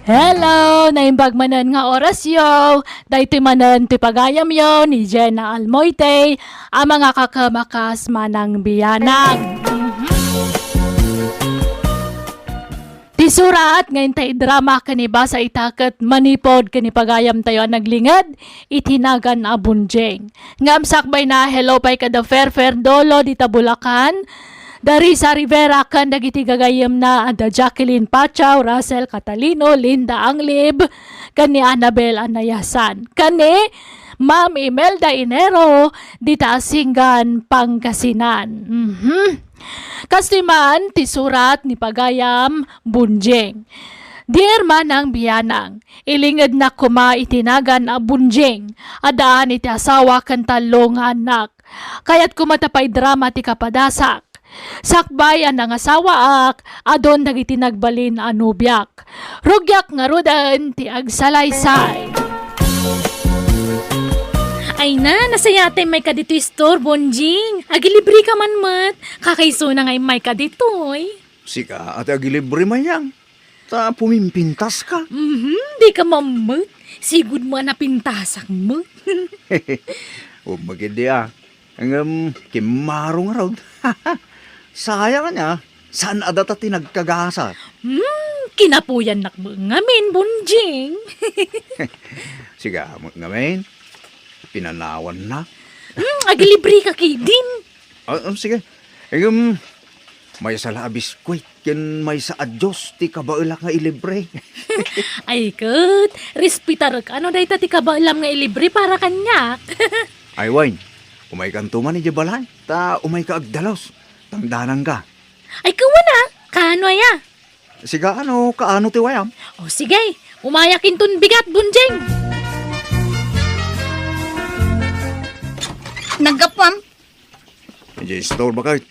Hello! Naimbag manan nga oras yo. Dahito manan ti pagayam yo ni Jenna Almoite, ang mga kakamakas manang biyanang. Ti surat ngayon tayo drama kaniba sa itakat manipod kanipagayam tayo ang naglingad itinagan na bunjeng. Ngamsakbay na hello pay kada fair dolo dita Bulacan. Dari sa Rivera kan dagiti gagayam na ada Jacqueline Pachaw, Russell Catalino, Linda Anglib, kani Annabel Anayasan. Kani Ma'am Imelda Inero dita Asingan, Pangasinan. Kasliman ti surat ni Pagayam Bunjeng. Dear manang biyanang, ilingad na kuma itinagan a bunjeng, adaan iti asawa kan talong anak. Kaya't kumatapay drama ti kapadasak. Sakbay ang nangasawa ak, adon dagiti nagbalin anubyak. Rugyak nga rudan ti agsalaysay. Ay na, nasayate may kadito store, Bonjing. Agilibre ka man mat. Kakaiso na ngay may kaditoy. Sika at agilibre man yang. Ta pumimpintas ka. Di ka mamut. Sigud mo na pintasak mo. O magindi Ang kimarong raw. Sayang niya. Saan adata tinagkagasa? Kinapuyan nakbo ngamin, Bonjing. Siga ngamin. Pinanawan na. Agilibre ka kidin. Sige. May sa labis kwit. Yan may sa adyos. Ti kabailak nga ilibre. Ay kat, respitar ka. Ano dahi ti kabaalam nga ilibre para kanyak. Ay wine. Umay kantuman ni Jabalay. Ta umay ka agdalos. Tangdanan ka. Ay kawan kaano aya? Siga kaano ti wayam? O sige, umayakin tun bigat, Bonjing. Nagapam, Medyo store ba kayo?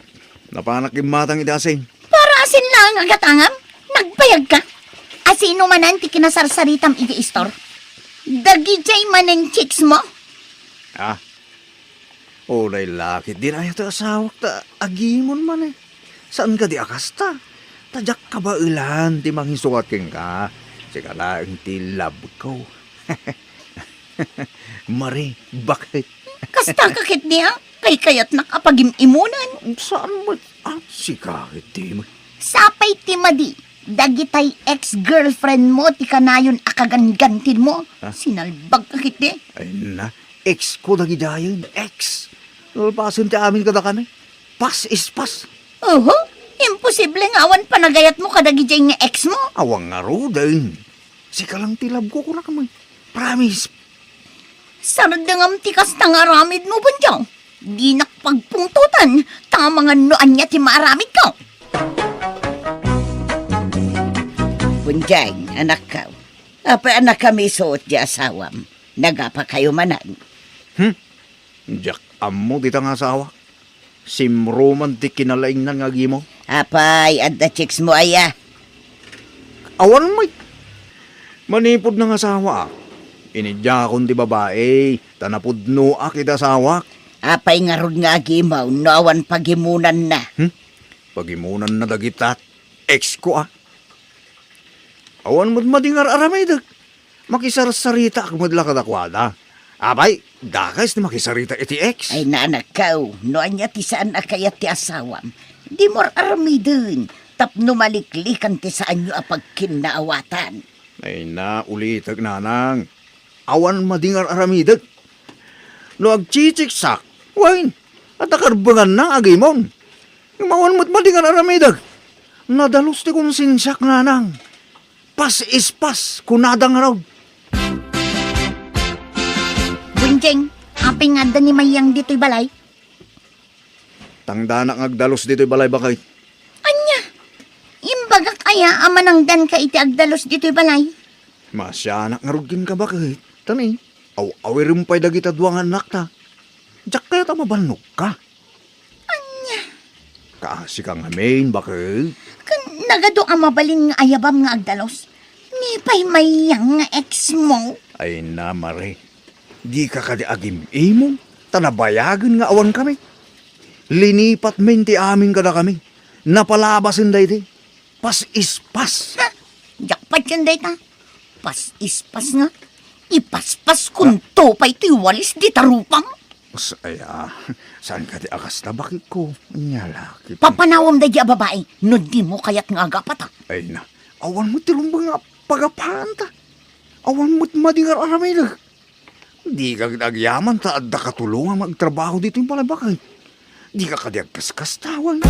Napanak yung matang idasin. para asin lang agatangam. Nagbayag ka. Asino manan ti kinasarsaritam igi-store. Dagijay manan chicks mo. Olay lakit. Di na ito asawak ta. Agimon man eh. Saan ka di akasta? Tadyak ka ba ilan? Di mangisukat king ka. Sika lang ti love ko. Mari, bakit? Kasta kakit niya. Kay kayat nakapag-imunan. Saan mo? Sika, di mo. Sapay ti madi. Dagitay ex-girlfriend mo ti kanayon akagangantin mo. Sinalbag kakit ni. Ay na, ex ko dagi dayon. Ex. Nalpasin ti amin kada kami. Pas is pas. Oho, imposible nga awan panagayat mo kadagijay nga ex mo. Awang nga ro din. Sika lang ti love ko na kamay. Promise. Sardangam tikas tangaramid mo bunjang. Di nakpagpungtutan. Tanga mga noan niya ti maaramid ko. Bunjay, anak ka. Apa anak kami suot di asawam. Nagapa kayo manan. Diyak amo dita nga asawa. Simroman ti kinalaing na nga gimo. Apay, adda chicks mo aya. Awan may. Manipod ng asawa. Inidya akong ti babae. Tanapudno akit asawa. Apay nga rod nga agimaw, nawan pagimunan na. Pagimunan na dagitat. Ex ko Awan mo't madingar aramay dag. Makisarsarita ak madla kadakwada. Abay, dakais na makisarita iti ex. Ay naanak ka, noan niya ti saan akayat ti asawam. Di mor arami dun. Tapno maliklikan ti saan nyo apagkinaawatan. Ay na, ulitag nanang. Awan madingar aramidag. No agchichiksak, wain, at akarbangan na agimon. Mawan mo't madingar aramidag. Nadalos ti konsensyak nanang. Pas is pas, kunadang raw. Bunjeng, aping nga ni mayang dito'y balay. Tangdanak agdalos dito'y balay bakay. Anya, imbagak aya amanang dan ka iti agdalos dito'y balay. Masyanak nga rugin ka bakay. Tani, awirin pa'y dagita duwangan nakta. Diyak kaya ta mabalnog ka. Anya, Kaasi ka nga main bakay. kan nagado ang mabalin nga ayabam nga agdalos. Ni pa'y mayang nga ex mo. Ay na, mare. Di ka kadi agim imong. Tanabayagan nga awan kami. Linipat men ti amin kada kami. Napalabasin day di. Pas is pas. Ha, jakpat yun day ta. Ispas nga. Ipaspas kung to pa'y tiwalis di tarupang. Saya, saan ka di akas na bakit ko? Nyalaki. Papanawam da diya babae. No di mo kaya't nga agapat Ay na, awan mo tilumbang nga pagapahan ta. Awan mo't madingar aramay na. Di ka nagyaman ta at nakatulungan magtrabaho dito yung palabakay. Di ka kadiag kaskas-tawan.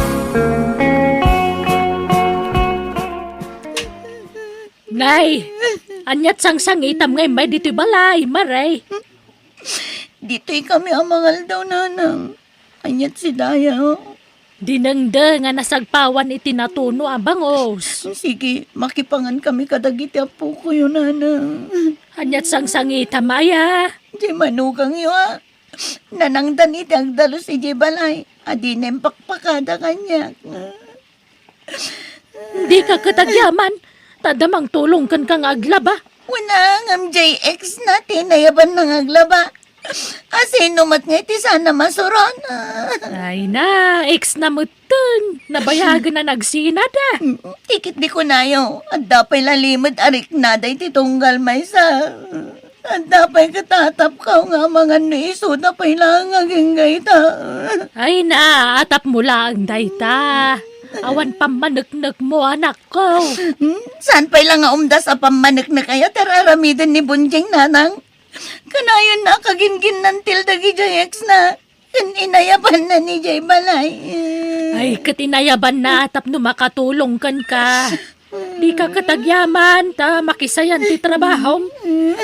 Nay, anyat sang itam ngay may dito'y balay, maray. Dito'y kami amangal daw, nanang. Anyat si Daya, oh. Dinengde nga nasagpawan itinatuno abangos. Sige, makipangan kami kadagiti apo ko yun, nanang. Anyat sang itam maya. Di manugang yo, ah. Nanangdan iti agdalo si Jibalay. Adinem pakpakada kanya. Hindi ka katagyaman. Tadamang tulong kan kang aglaba. Wala ngam JX natin nayaban ng aglaba. Asinumat nga iti sana masuron. Ay na, ex na mutun. Nabayagan na nagsinada. Tikit di ko nayo. At dapay lalimod arik na day titunggal may sa. At dapay katatap ka nga mga niso na pailang aging gaita. Ay na, atap mula ang dayta. Awan pamanagnag mo, anak ko. Saan pa'y lang nga umda sa pamanak na kaya tararamidin ni Bunjing, nanang? Kanayon na kagingin ng tildagi JX na. Inayaban na ni Jay Balay. Ay, katinayaban na atap no makatulong kan ka. Di ka katagyaman, ta makisayan ti trabaho.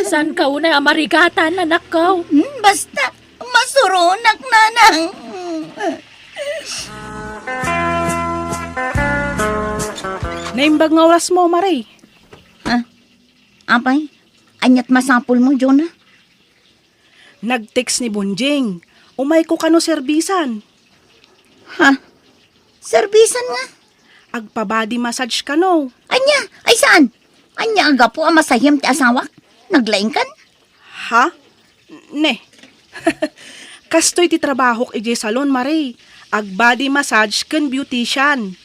San ka unay amarigatan, anak ko? Basta, masurunak, nanang. Naimbag nga oras mo, Maray. Ha? Apay? Anyat masapul mo, Jonah? Nag-text ni Bunjing. Umay ko kano serbisan. Ha? Servisan nga? Agpa-body massage kano. Anya? Ay saan? Anya aga po ang masahim ti asawak? Naglaing kan? Ha? Ne. Kastoy ti trabaho ije salon, Maray. Ag-body massage kan beautician.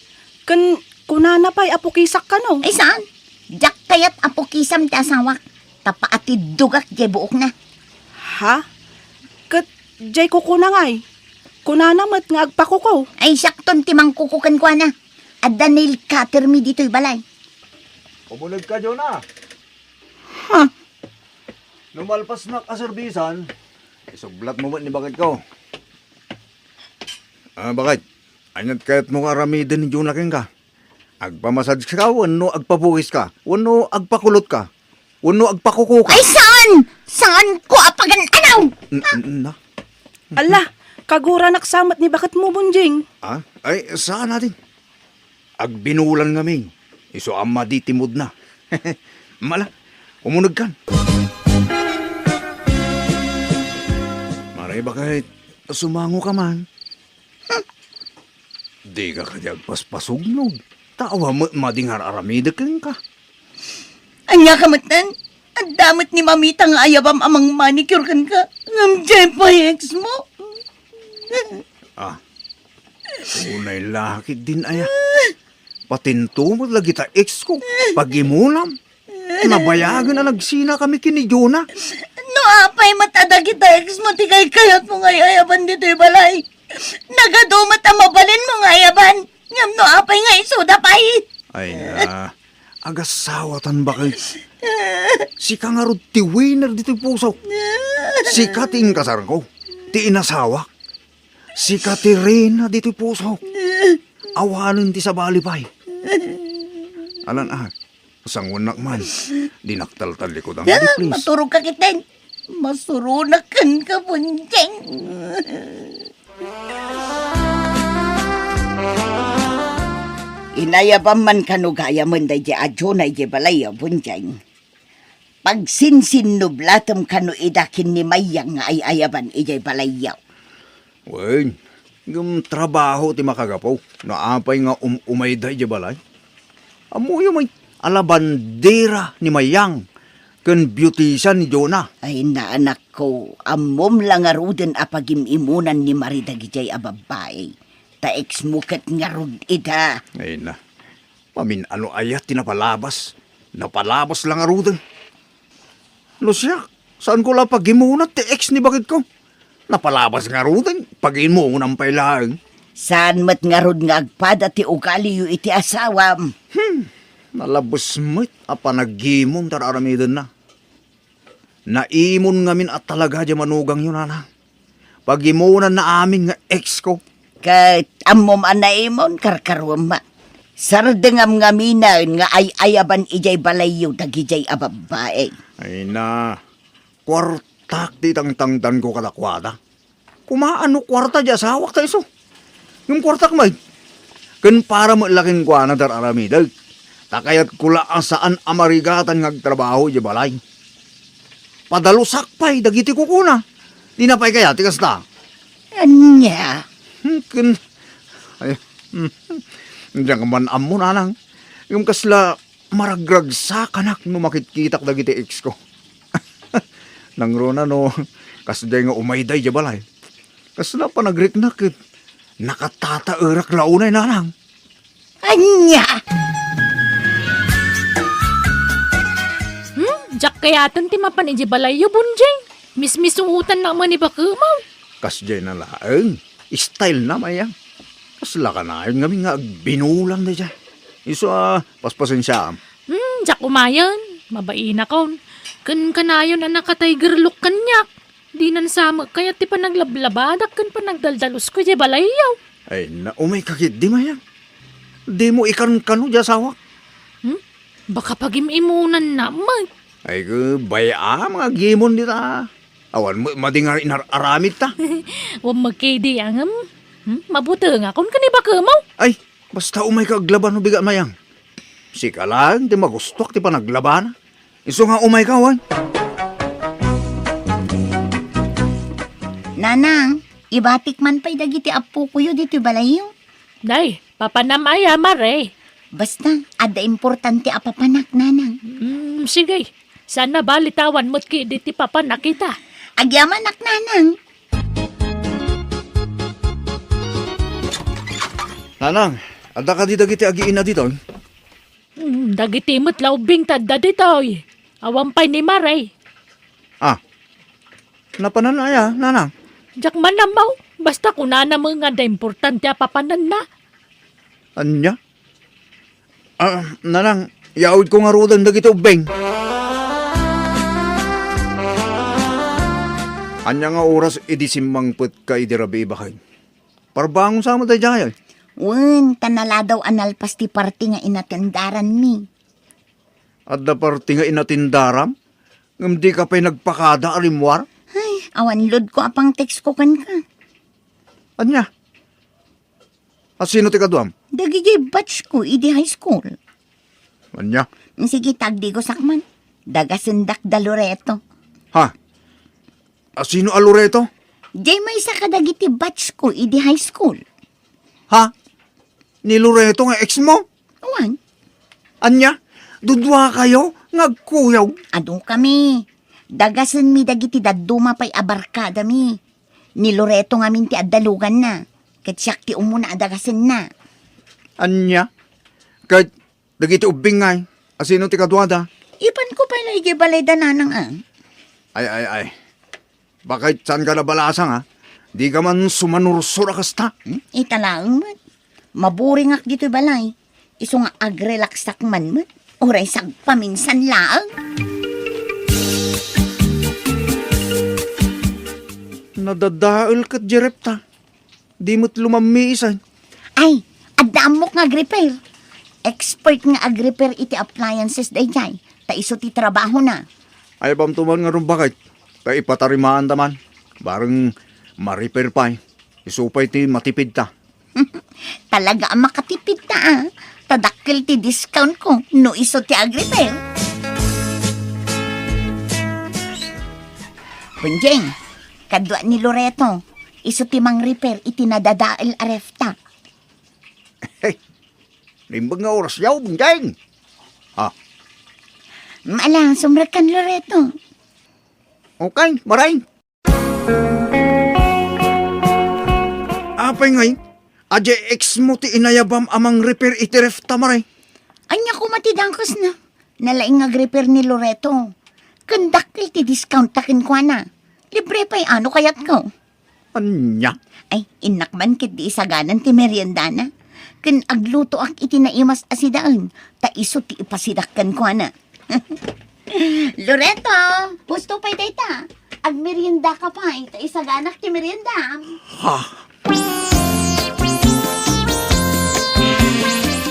Kan kunana pa'y apukisak kano. Ay saan? Jak kayat apo kisam ti asawak. Tapa ati dugak jay buok na. Ha? Kat jay kukunangay. Kunana mat nga agpakuko. Ay sakton ti mangkukukan ko na. Adda nail cutter mi dito'y balay. Pumulag ka, Jonah. Ha? Numalpas na kaserbisan, isuglat mo ba ni bakit ko? Bakit? Anyat kaya't mo karamidin ni Jonah king ka. Agpamasad ka, wano agpapuhis ka, wano agpakulot ka, wano agpakuko ka. Ay saan? Saan ko apagan anaw? Na? Ala, kagura naksamat ni bakit mo, Bunjing. Ay, saan natin? Agbinulan ngami. Iso ama di timod na. Mala, umunag kan. Maray bakit sumango ka man? Di ka kaya agpaspasugnog. Tawa mo madingar aramidak ka. Anya kamatan? Ang damot ni mamita nga ayabam amang manicure kan ka. Ngam jay pa ex mo. Unay laki din aya. Patinto mo lagi ta ex ko. Pagimulam. Nabayagan na nagsina kami kini Jonah. No apay matada kita ex mo ti kay kayat mo nga ayaban dito'y balay. Nagadumat ang mabalin mo nga ayaban. Ngam no apay nga isuda pahit. Ay agasawatan ba kayo? Si ka nga ro ti winner dito'y puso. Si ka ti inkasar ko. Ti inasawa. Si ka ti reyna dito'y puso. Awanin ti sa balipay. Alan sangunak man. Dinaktal-tal likod ang di please. Maturog ka kitin. Masurunakan ka Bunjing. Inayabam man kanugaya man da di adyo na di balay Bunjing. Pag sinsin nublatom kanu idakin ni Mayang nga ay ayaban ijay balayaw. Wen, yung trabaho ti makagapaw. Naapay nga umayda di balay. Amo yung may alabandera ni Mayang. Kan beautician ni Jonah. Ay na anak ko, amom lang nga ruden apagimimunan ni Marida gijay ababay. Ta ex mukat nga rud ida. Ay na. Pamin ano ayat tinapalabas. Napalabas lang arudan. Lusya, saan ko lang pagimunat ti ex ni bakit ko? Napalabas nga rutin, pagimunang pailaang. Saan mat nga rod nga agpada ti ugali yu iti asawam. Nalabos mo't apa nagimon tararamidan na. Naimon ngamin at talaga di manugang yun, anang. Pagimunan na amin nga ex ko. Kat amom anaimon karkarwam ma. Sardengam nga minan nga ay ayaban ijay balayo dagijay ababae. Ay na, kwartak di tangtangtan ko kalakwada. Kumaano kwarta di asawak tayo so. Yung kwartak may, kan para mo laking kwa na dararamidag. Takayat kula ang saan amarigatan ngagtrabaho di balay. Padalusak pa'y dagiti ko kuna. Di na pa'y kaya tikas ta. Anya? Kan, ay, diyan ka man amo nanang. Yung kasla maragragsak anak no makitkitak dagiti ex ko. Nang rona no, kasday nga umayday di balay. Kasla pa nagriknakit. Nakatata-erak launay nanang. Anya? Jak kayatan ti mapan iji balayo bunjeng. Mismisuutan na man ni bakamaw. Kasday na laeng. Style na maya. Kasla ka na yun nga binulang na dyan. Iso paspasin siya. Jak umayan. Mabaina kaon. Kan kanayon na nakatiger look kanyak. Di nan sama kaya ti pa naglablabadak kan pa nagdaldalos ko iji balayaw. Ay na umay kakit di maya. Di mo ikan kano dyan sawa. Baka pag-imunan na man. Ay baya mga gimon dita. Awan madingar inaramit ta. Huwag magkidi ang mabuti nga kung kaniba kamaw. Ay, basta umay ka aglaban no biga mayang. Sika lang, di magustok, di pa naglaban. Iso nga umay ka, wan. Nanang, ibatik man pa'y dagiti apo kuyo dito balayo. Day, papanamaya mare. Basta, ada importante apapanak, nanang. Sige, sana balitawan mo't ki di ti papa nakita. Agyaman nak, nanang. Nanang, ada ka di dagiti agiin na dito. Dagiti mo't laubing tadda ditoy. Awampay ni mare. Napananaya, nanang. Jak manamaw, basta kunana mo nga da importante apapanan na. Anya? Nanang, yaud ko nga rudan dagiti ubeng. Anya nga oras idisimmang put ka idirabi bakay. Parbangon sa mo tayo dyan. Wen, tanala daw analpas ti party nga inatendaran mi. At da parti nga inatindaram, ngam di ka pa'y nagpakada alimwar. Ay, awan lod ko apang text ko kan ka. Anya? At sino ti kaduam? Dagigay batch ko, idi high school. Anya? Sige, tagdi ko sakman. Dagasendak da Loreto. Ha? At sino alureto? Jay may sa kadagiti batch ko, idi high school. Ha? Ni Loreto nga ex mo? Awan, Anya? Dudwa kayo? Ngagkuyaw? adong kami. Dagasan mi dagiti daduma pa'y abarkada mi. Ni Loreto nga min ti addalugan na. Kat siyak ti umuna adagasan na. Anya? Kahit dagiti ubing ngay. Asino ti kadwada? Ipan ko pa na igibalay da nanang ang. Ay. Bakit saan ka nabalasang ha? Di ka man sumanursura kasta? Italaang man. Maburing ak dito balay. Iso nga agrelaksak man man. Oray sagpaminsan laang. Nadadaal kat jerepta. Di mo't lumamiisan. Ay, adamok nga agrepair. Expert nga agrepair iti appliances day jay. Ta iso ti trabaho na. Ay bamtuman nga rin bakit? Ta ipatarimaan taman. Barang ma-repair pa. Isupay ti matipid ta. Talaga ang makatipid ta ah. Tadakil ti discount ko no iso ti agrepair. Punjeng, kadwa ni Loreto. Iso ti mang repair iti nadadael arefta. Hey, limbag nga oras yaw, bunjeng. Maala, sumrakan Loreto. Okay, maray. Apay ngay, adya ex mo ti inayabam amang repair itiref tamaray. Anya ko matidangkas na. Nalaing nga repair ni Loreto. Kundakil ti discount takin ko na. Libre pa'y ano kayat ko. Anya? Ay, inakman kit di isaganan ti merienda na. Kan agluto ak iti naimas asidaan. Ta iso ti ipasidakkan ko na. Loreto, pusto pa'y tayta. Ag merienda ka pa, ta isaganak ti merienda. Ha?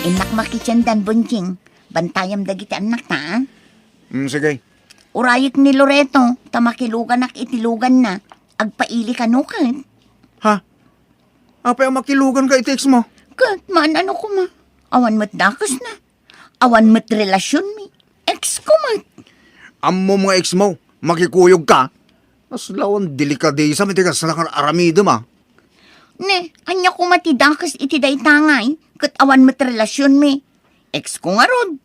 Inak makichandan bunjing. Bantayam dagiti anak ta. Sige. Urayik ni Loreto, tamakilugan ak itilugan na. Agpaili ka nukan. Ha? Apa yung makilugan ka i-text mo? Kat, maan ano ko ma. Awan mo't dakas na. Awan mo't relasyon mi. Ex ko mat. Amo mga ex mo, makikuyog ka. Mas lawan delikadesa, matigas na aramido ma. Ne, anya ko matidakas iti day tangay. Kat awan mo't relasyon mi. Ex ko nga rod.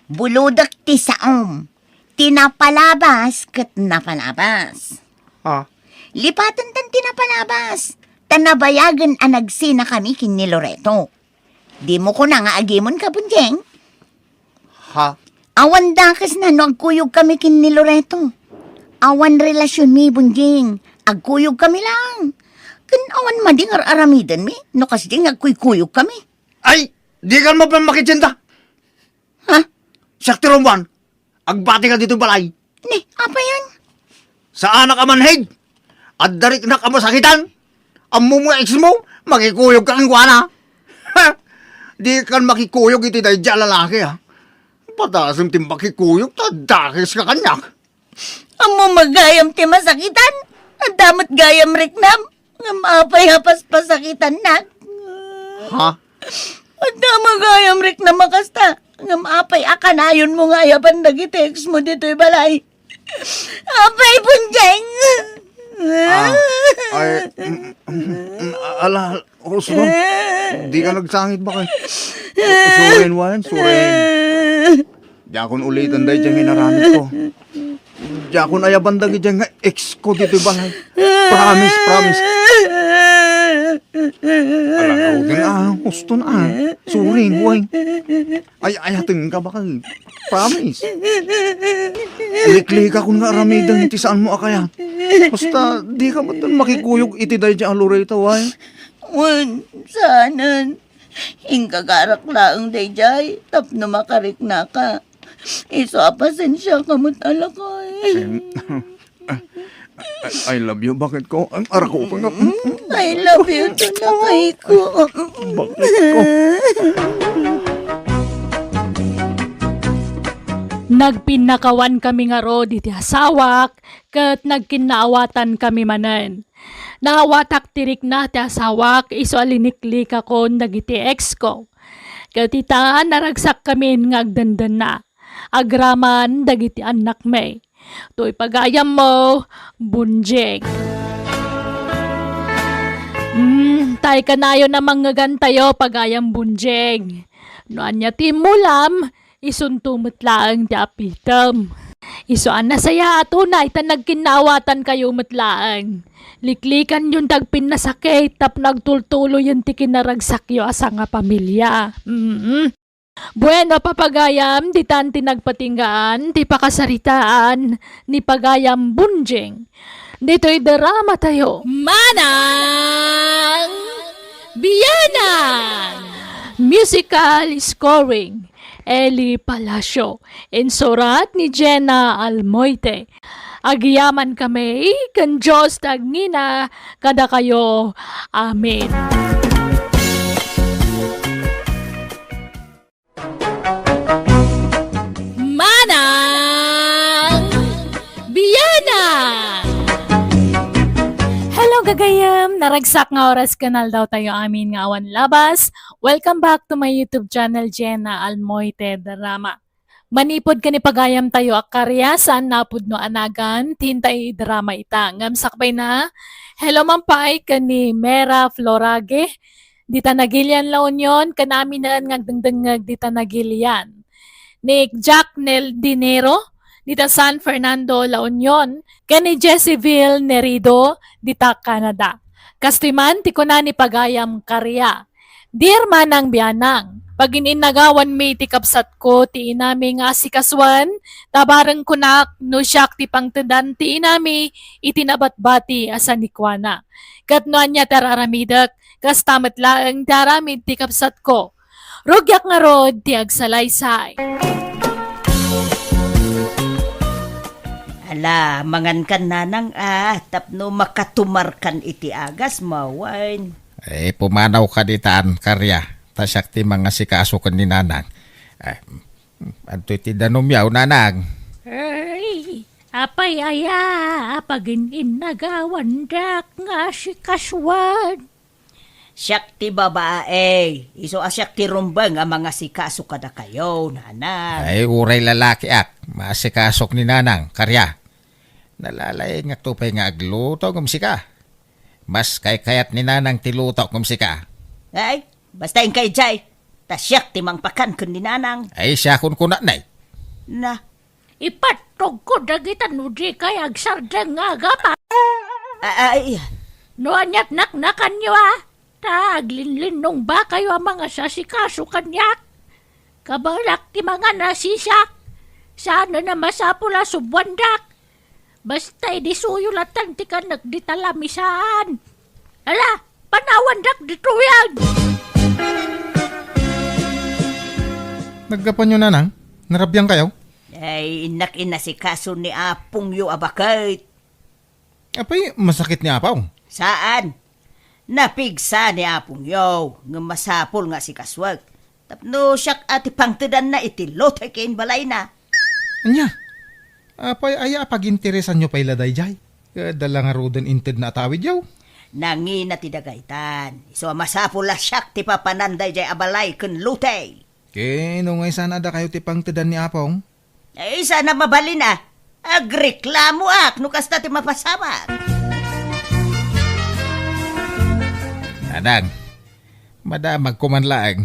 Buludak ti saom. Tinapalabas kat napalabas. Ha? Lipatan tan tinapalabas. Tanabayagan anagsi na kami kin ni Loreto. Di mo ko na nga agimon ka, Bunjeng. Ha? Awan dakas na no agkuyog kami kin ni Loreto. Awan relasyon mi, Bunjeng. Agkuyog kami lang. Kan awan mading aramidan mi. No kasi ding agkuykuyog kami. Ay! Di ka mo pa makitsinda! Ha? Sakti Romwan, agbati ka dito balay. Ne, apa yan? Sa anak ka manhig, at darik na ka masakitan. Amo mo ex mo, makikuyog ka kang guwana. Ha? Di ka makikuyog iti dahil dyan lalaki ha. Patasim tim makikuyog, tadakis ka kanyak. Amo magayam ti masakitan. Ang damot gayam riknam. Ngam apay hapas pasakitan na. Ha? Ang damot gayam riknam makasta. Ngam apay akanayon mo nga yapan nagitex mo dito'y balay. Apay punjeng. Ay, ala, Oslo, di ka nagsangit ba kay? Surin, Wan, surin. Diakon ulitan dahil dyan minaramit ko. Diakon ayaban dagi dyan nga ex ko dito balay. Promise, promise. Ala, din gusto na Surin, Wan. Ay, ayatin ka ba kay? Promise. Liklik ako nga aramidan, iti saan mo akaya. Basta, di ka ba doon makikuyog iti dahil dyan alureta, Wan. Wan, sanan. Ingkagarak laang dayjay. Tapno makarik na ka. Iso apasensya ka mo't alakay. I love you. Bakit ko? Ang ara ko pa nga. I love you tulakay ko. Bakit ko? Nagpinakawan kami nga ro diti asawak, kat nagkinaawatan kami manen. Nawatak tirik na ti asawak, iso aliniklik ako dagiti ex ko. Kat ita naragsak kami ngagdandan na. Agraman dagiti anak may. To'y pagayam mo, Bunjeng. Tay kanayo na mangagan tayo pagayam Bunjeng. No anya timulam, isuntumot laang ti apitam. Isuan na saya ato na ita nagkinawatan kayo matlaang. Liklikan yung tagpin na sakit tap nagtultulo yung ti kinaragsakyo asa nga pamilya. Bueno, papagayam, di tan tinagpatinggaan, di pakasaritaan, ni pagayam Bunjeng. Dito'y drama tayo. Manang Biyanang! Musical scoring, Eli Palacio. Insurat ni Jenna Almoite. Agiyaman kami, kan Diyos tagngina, kada kayo. Amen. Manang Biyanang! Hello gagayam! Naragsak nga oras kanal daw tayo amin nga awan labas. Welcome back to my YouTube channel, Jenna Almoite Drama. Manipod ka ni pagayam tayo akaryasan napud no anagan, tintay drama ita. Ngam sakbay na, hello mampay ka ni Mera Florage, dita nagilian la union, kanami na ngagdengdengag dita nagilian. Ni Jack Nel Dinero, dita San Fernando, La Union, kani Jesseville Nerido, dita Canada. Kastiman, ti ko na ni pagayam karya. Dear Manang Biyanang, Pagin inagawan mi ti kapsat ko, ti inami nga si kaswan, tabarang kunak, no siyak ti pangtedan ti inami, itinabat-bati asan ni Kwana. Katnoan niya tararamidak, kas tamat laang taramid ti kapsat ko. Rugyak nga rod ti agsalaysay. Ala, mangan kan nanang tapno makatumarkan iti agas mawain. Pumanaw ka ditaan, karya. Tasyak ti mga sikaso kan ni nanang. Anto ti danumyaw, nanang. Ay, apay aya, apagin inagawan dak nga si kaswan. Siyak ti babae. Iso asyak ti rumbang ang mga sikaso kada kayo, nanang. Uray lalaki masikasok ni nanang, karya. Nalalay nga tupay nga agluto kumsika. Mas kayat ni nanang tiluto kumsika. Ay, basta yung kay Jay. Tasyak ti mangpakan kun ni nanang. Siya kun kunanay. Na, Ipatog ko dagitan no di kay agsardang nga gapa. ay, No anyat naknakan nyo Taglinlinong ba kayo ang mga sasikaso kanyak? Kabalak ti mga nasisak. Sana na masapula subwandak. Basta idisuyulatan ti ka nagditalamisaan. Ala, panawandak dito yan. Naggapan nyo nanang? Narabyang kayo? ay inak inasikaso ni Apong yo abakit. Apay, masakit ni apaw. Saan? Napigsa ni Apong yo. Nga masapol nga si kaswag. Tapno siyak ati pangtedan na itilote kain balay na. Anya? Apay, aya pag-interesan nyo pa'y laday jay. Dala nga rodan inted na atawid yaw. Nangi na ti dagaytan. So masapol la siyak ti papananday jay abalay kun lutay. Nung ngay sana da kayo tipang tedan ni apong. Ay sana mabalin agreklamo no kasta ti mapasama. Nanang, madamag kumanlaang.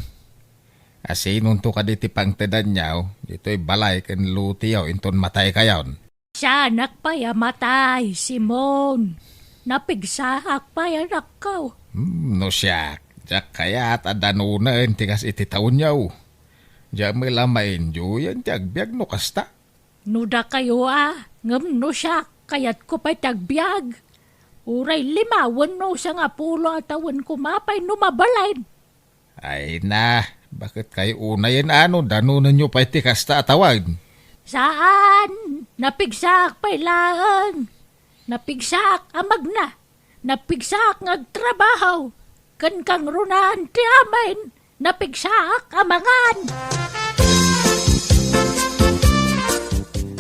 Asinun to ka diti pang tedan niyaw, dito'y balay kan luti yaw, inton matay kayaw. Siya nakpaya matay, Simon. Napigsahak pa yan akaw. No siya, jak kaya at adanunan tigas iti taon niyaw. Diya may lamain jo, yan ti agbyag no kasta. Nuda kayo ngam no siya, kayat ko pa'y tagbiag. Uray limawan no sa nga pulo at awan kumapay no mabalain. Ay na, bakit kayo una yan danunan nyo pa'y ti kasta atawag. Saan? Napigsak pa'y lang. Napigsak amag na. Napigsak ngagtrabaho. Kan kang runan ti amin. Napigsak amangan.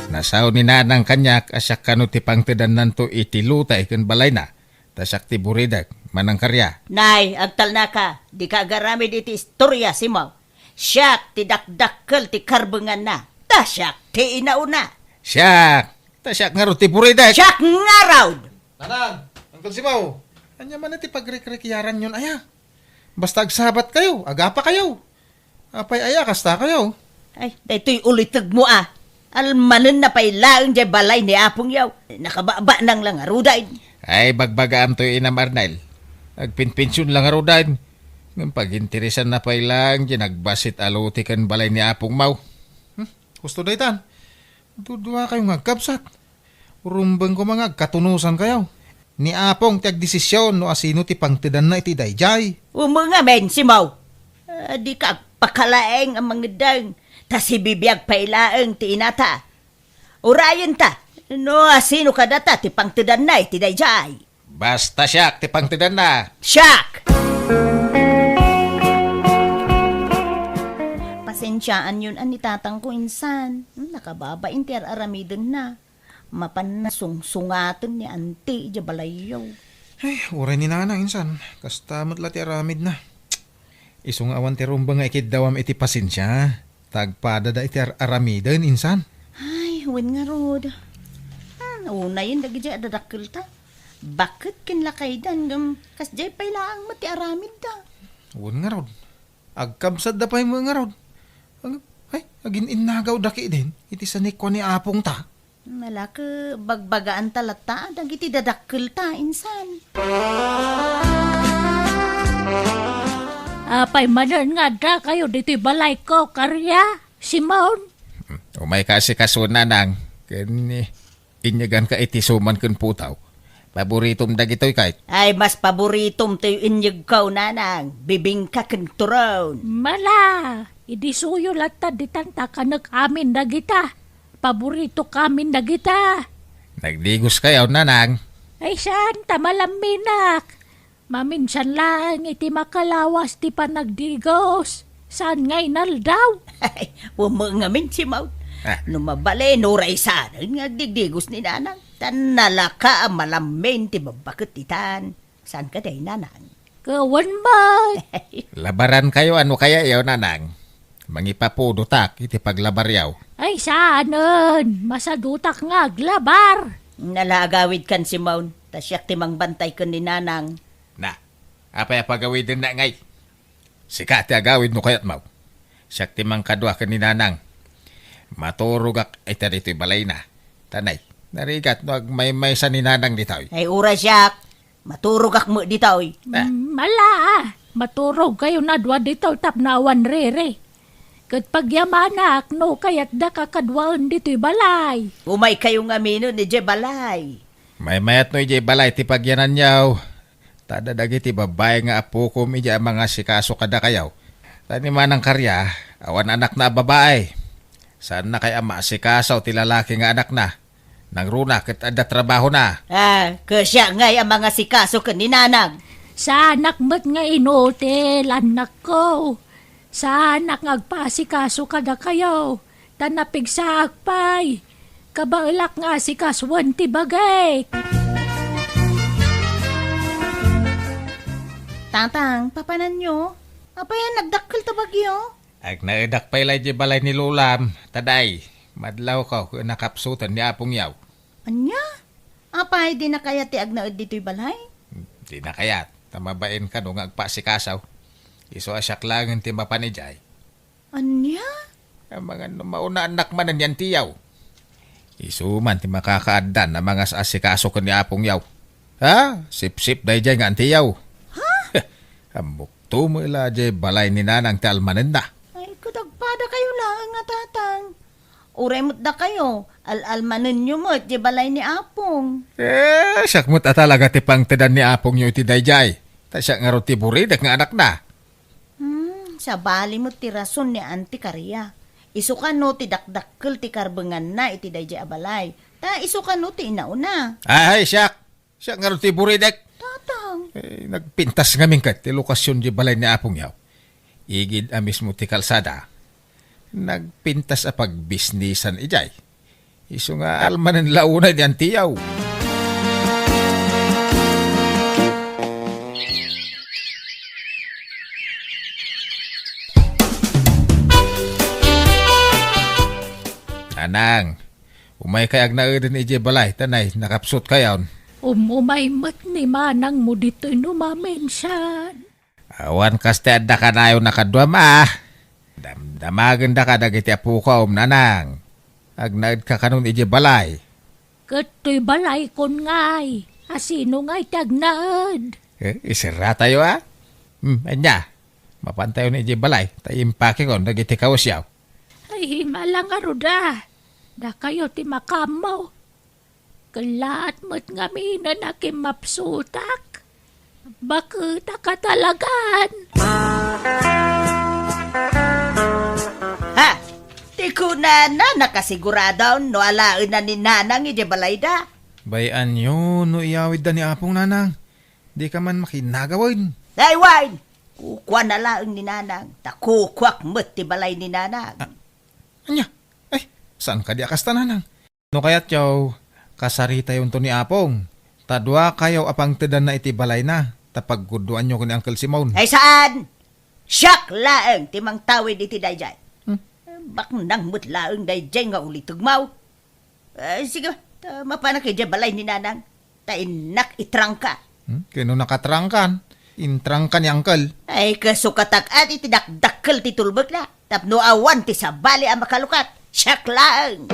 Nasaw ni nanang kanyak asyak kano ti pangtedan nanto itilutay kan balay na. Tasak ti buridag, manang karya. Nay, agtal na ka. Di ka garamid iti istorya si Mau. Siyak ti dakdakkel ti karbengan na. Tasyak ti inauna. Siyak! Tasyak nga ro ti buridag. Siyak nga raw. Nanang, Uncle Simaw, anya man ti pagrekrekyaran yun aya. Basta agsabat kayo, agapa kayo. Apay aya, kasta kayo. Ay, daytoy ulitag mo Almanen na pa'y laang jay balay ni Apong yaw. Nakababa nang lang arudain. Ay, bagbagaan to ina Marnel. Agpinpinsyon lang arudan. Ng pag-interesan na pa'y lang, nagbasit aluti kan balay ni Apong Mau. Gusto daytan. Dudua kayo ngagkapsat. Urumbang ko mga katunusan kayo. Ni Apong tiag desisyon no asino ti pangtidan na iti dayjay. Umunga men si Mau. Di ka pakalaeng ang mga dang. Ta si bibiyag pailaeng ti inata. Urayan ta. No asino ka data ti pangtidan na iti dayjay. Basta siyak ti pangtidan na. Siyak! Pasensyaan yun ang nitatang ko insan. Nakababa inter aramidon na. Mapanasungsungatan ni Auntie Jabalayaw. Ay, uray ni nanang insan. Kastamot lati aramid na. Isong awan ti rumba nga ikid dawam iti pasensya. Tagpada da iti aramidan insan. Ay, huwin nga rod. Nauna yun, dagi dyan adadakil ta. Bakit kinlakay dan? Kasjay pa'y laang mati aramid ta. Uwan nga rod. Agkabsad da pa yung nga rod. Ay, agin innagaw daki din. Iti sanikwa ni apong ta. Malaka, bagbagaan talata, dagi ti dadakil ta, insan. Apay manan nga da kayo dito'y balay ko, karya, Simon. Umay kasi kaso nanang, kan inyagan ka itisuman kun putaw. Paboritom dagitoy kahit. Ay, mas paboritom tayo inyag ka, nanang. Bibing ka kang turon. Mala, idisuyo lata ditanta kanak amin na kita. Paborito kamin na kita. Nagdigos kayo nanang. Ay saan, tamalaminak. Maminsan lang iti makalawas ti panagdigos. Saan ngay naldaw? Ay, umangamin si Maud. Ah. Lumabali, nuray sana. Nagdigdigos ni nanang. Tanalaka ang malamin ti babakit titan. Saan ka day, nanang? Kawan ba? Labaran kayo ano kaya yaw nanang. Mangipapudutak iti paglabar yaw. Ay saanan, masadutak nga aglabar. Nalagawid kan si Maud. Tasyak timang bantay ka ni nanang. Na, apay pagawid din na ngay. Sikat agawid no kayat mau. Siyak timang kadwa ka ni nanang. Maturugak ay tarito'y balay na. Tanay, narigat no agmay-may sa ni nanang ditaw. Ay, ura siyak. Maturog ak mo dito. Mala, maturog kayo na dwa dito tap na awan rere. Kat pagyamanak no kayat da kakadwaan dito'y balay. Umay kayo nga mino ni Jebalay. May mayat no ijay balay ti pagyanan yaw. Tada dagiti babae nga apo ko ija mga sikaso kada kayaw. Tani manang karya, awan anak na babae. Saan na kay ama sikaso ti lalaki nga anak na. Nang runa ket adda trabaho na. Kasya ngay ang mga sikaso ka ni nanang. Sa anak mo't nga inutil, anak ko. Sa anak ngagpasikaso kada kayo. Tanapig sa akpay. Kabailak nga si kaswan ti bagay. Tantang, papanan nyo? Apayan nagdakkel ta bagyo? Ag naidak pa ilay di balay ni Lulam. Taday, madlaw ka kung nakapsutan ni Apong yaw. Anya? Apay di na kaya ti agnaod dito'y balay? Di na kayat, tamabain ka nung agpasikasaw. Iso asyak lang ang timapanijay. Anya? Ang mga mauna anak manan yan tiyaw. Isuman ti makakaadan na mga asikaso ko ni Apong yaw. Ha? Sip-sip day jay nga antiyaw. Ha? Ambok tumo ila jay balay ni nanang ti almanen na. Ay, kudagpada kayo lang nga tatang. Uray mo't da kayo. Al-almanin nyo mo't di balay ni Apong. Siyak mo't talaga ti pangtedan ni Apong yaw ti day jay. Ta siya nga roti buridak nga anak na. Sa bali mo't ti rason ni Auntie Karia. Isukan no ti dakdakkel ti karbengan na iti dayjay abalay. Ta isukan no ti inauna. Ay, siyak. Siyak nga roti buridak. Tatang. Nagpintas ngamin kat ti lokasyon di balay ni Apong yaw. Igid amis mo ti kalsada. Nagpintas a pagbisnisan ijay. Iso nga almanan launa di antiyaw. Anang, umay kay agnaudin ijay balay. Tanay, nakapsut kayon. Umumay ni manang mo dito'y numamensan. Awan kaste adda ka na yung nakadwa ma. Damdamagan da ka dagiti apo ka nanang. Agnaid ka kanun iji balay. Kato'y balay kon ngay. Asino ngay tagnaad. Isira tayo ha. Anya, mapantayo ni iji balay. Tayimpake ko dagiti kawasyaw. Ay, malang aruda. Da kayo ti makamaw. Kalaat mo't nga mina na kimapsutak. Bakit ka talagan? Ha? Ti kunana nakasigurado no alaen na ni nanang iti balay da. Bayan yun, no iyawid da ni Apong nanang. Di ka man makinagawin. Ay, wine! Kukwa na laeng ni nanang. Takukwak mo't ti balay ni nanang. Anya, saan ka di akas tananang? No kaya't yaw, kasarita yun to ni Apong. Tadwa kayo apang tedan na iti balay na. Tapagguduan nyo ko ni Uncle Simon. Ay saan? Siyak laeng timang tawid iti dayjay. Bak nang mo't laeng dayjay nga uli tugmaw. Sige, mapanak iti balay ni nanang. Ta inak itrangka. Kino nakatrangkan? Intrangkan ni Uncle. Ay kasukatak at iti dakdakkel ti tulbog na. Tapno awan ti sabali ang makalukat. Siyak laeng.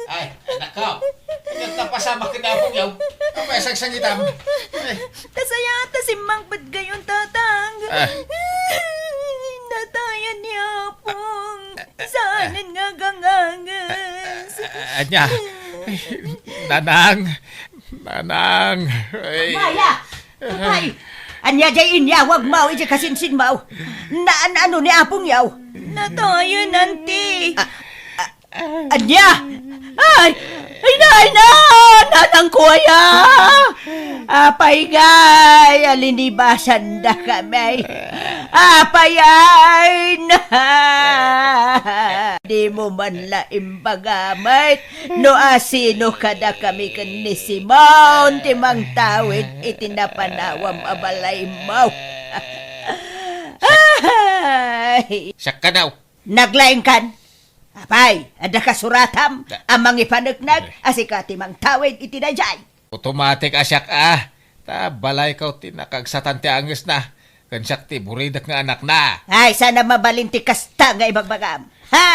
Ay, anak ko. Hindi ka pasama ka na Apong yaw. May sagsangitam. Ay, Tasayata si Mang Ba't gayon, tatang? Ah. Natayan niya pong. Saanan nga gangangas. anya. Ay, Nanang. Nanang. Ay. Maya! Ay! Anya jay inyawag mau, ija kasinsin mau. Ano ni apong yaw? Natayan, nanti. Anya! Ay! Ay na! Nanang kuya! Apay gay! Alinibasan na kami. Apay ay na! Di mo man laim bagamit. No asino kada kami ni Simon. Timang tawid itinapanawam abalay mo. Ay! Siya ka daw. Naglaing kan. Apay, ada kasuratam, amang ipanagnak, asikati mang tawid itinajay. Automatic asyak balay ka tinakagsatan ti angis na. Kan siyak ti buridak nga anak na. Ay, sana mabalinti kasta nga ibagbagam. Ha?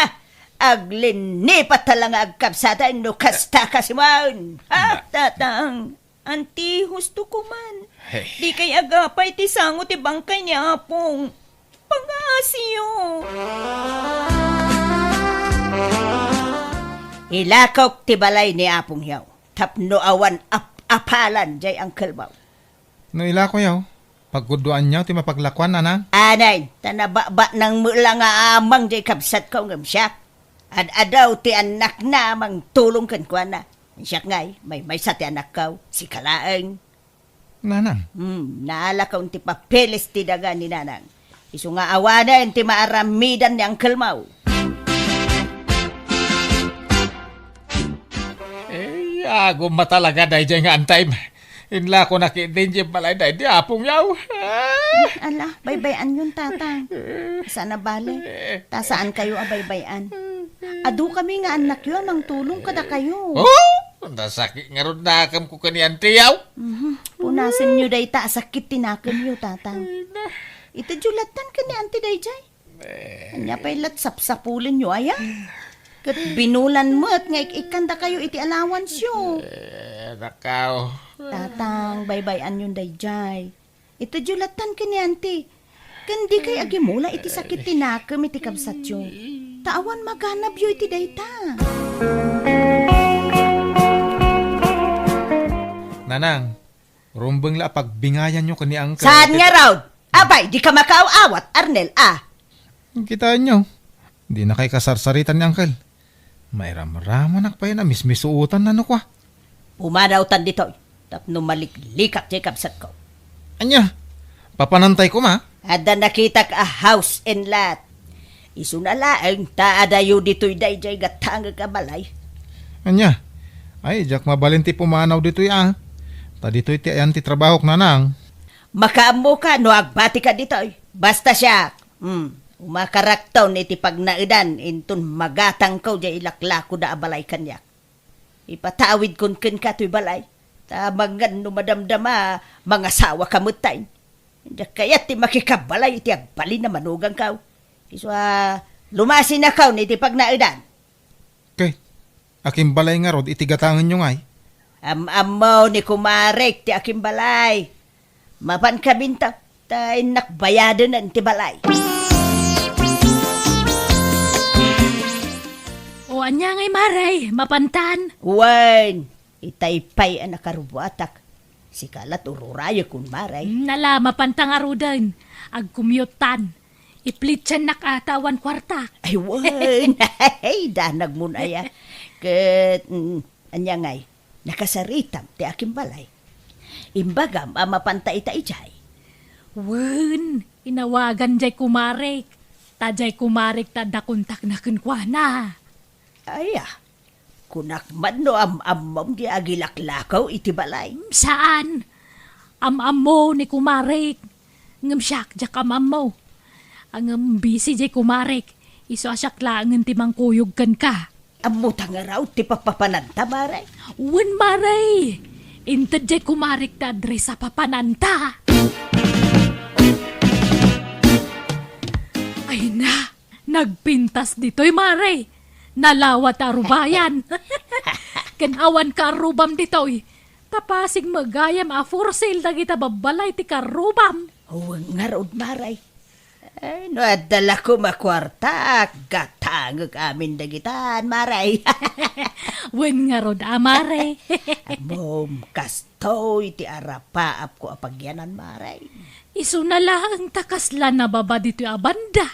Aglinipat talang agkabsatan no kasta kasiman. Ha? Tatang, anti husto ko man. Hey. Di kay agapay ti sango ti bangkay ni Apong. Pangasiyo. Ilakaw ti balay ni Apong yaw. Tapno awan apalan jay ang kalbaw. No ila ko yaw. Pagkuduan niya ti mapaglakwan nanang. Anay, tanababa ng mula nga amang jay kabsat ko ng siyak. Adaw ti anak na amang tulong kan kwa na. Siyak ngay, may sa ti anak kaw, si Kalaeng. Nanang. Naala kaw ti papeles ti daga ni nanang. Isu nga awanan ti maaramidan ni ang kalmaw. Agum matalaga dahi dyan nga antay. Inla ko nakidin dyan balay dahi di apong yaw. Ala, baybayan yun, tatang. Sana bale, tasaan kayo abaybayan. Adu kami nga anak yun, ang tulong kada kayo. Oh! Nasakit nga ron nakam ko kaniyan tiyaw. Punasan nyo day ta, sakit tinakan nyo, tatang. Ito julatan ka ni Auntie Dayjay. Kanya pa'y latsap-sapulin nyo, aya. Kat binulan mo at nga ikanda kayo iti allowance yun. Nakaw. Tatang, baybayan yun Dayjay. Ito julatan ka ni Auntie. Kandi kay agimula iti sakit tinakam iti kabsat yun. Taawan maganap yun iti dayta. Nanang, rumbeng la pagbingayan nyo kani angka. Saan nga raw? Abay, di ka makaaawat, Arnel, Kita nyo. Di na kay kasarsaritan ni angkel. May ramaraman pa yan na mismisuutan na no kwa. Pumadawtan dito. Tapno maliklikak jay kabsat ko. Anya, papanantay ko ma. Ada nakita ka a house and lot. Isunalaang taadayo dito'y dayjay gatang kabalay. Anya, ay, jak mabalinti pumanaw dito ya. Ta dito'y ti ayan ti trabahok nanang. Makaamo ka, no agbati ka dito'y. Basta siya, umakaraktaw ni ti pagnaidan, intun magatang ko jay ilaklako da abalay kanyak. Ipatawid kun ka to'y balay. Tabangan no madamdama, mga sawa kamutay. Kaya ti makikabalay iti agbali na manugang kaw. Iswa, lumasin na kaw ni ti pagnaidan. Kay, aking balay nga rod, itigatangan nyo ngay. Amaw ni kumarek ti aking balay. Mapan kabinta, tayo nakbayado na ti balay. O anya ngay maray, mapantan. Wan, itaypay ang nakarubuatak. Si kalat ururayo kun maray. Nala, mapantang arudan. Agkumyutan. Iplitsan nakatawan kwarta. Ay, wan. Ay, danag mo na ya. Kat, anya ngay, nakasaritam ti aking balay. Imbagam, mapantay taijay. Wen, inawagan jay kumarek. Tajay kumarek tadakuntak na kunkwana. Ay, kunakman no amam di agilaklakaw iti balay. Saan? Am mo ni kumarek. Ngam siyak jak amam mo. Ang busy jay kumarek. Iso asyak lang ti mangkuyog kan ka. Amuta nga raw ti papapananta maray. Wen maray. Intad jay kumarek ta adres sa papananta. Ay na, nagpintas dito'y maray. Nalawat arubayan. Kanawan ka arubam dito'y. Tapasig magayam a for sale dagita babalay ti karubam. Huwag nga rod, Maray. Ay, no, adala ko makwarta. Gatangag amin dagitan, Maray. Wen nga rod amare. Mom, kastoy ti arapaap ko apagyanan, Maray. Isu na lang takaslan na baba dito abanda.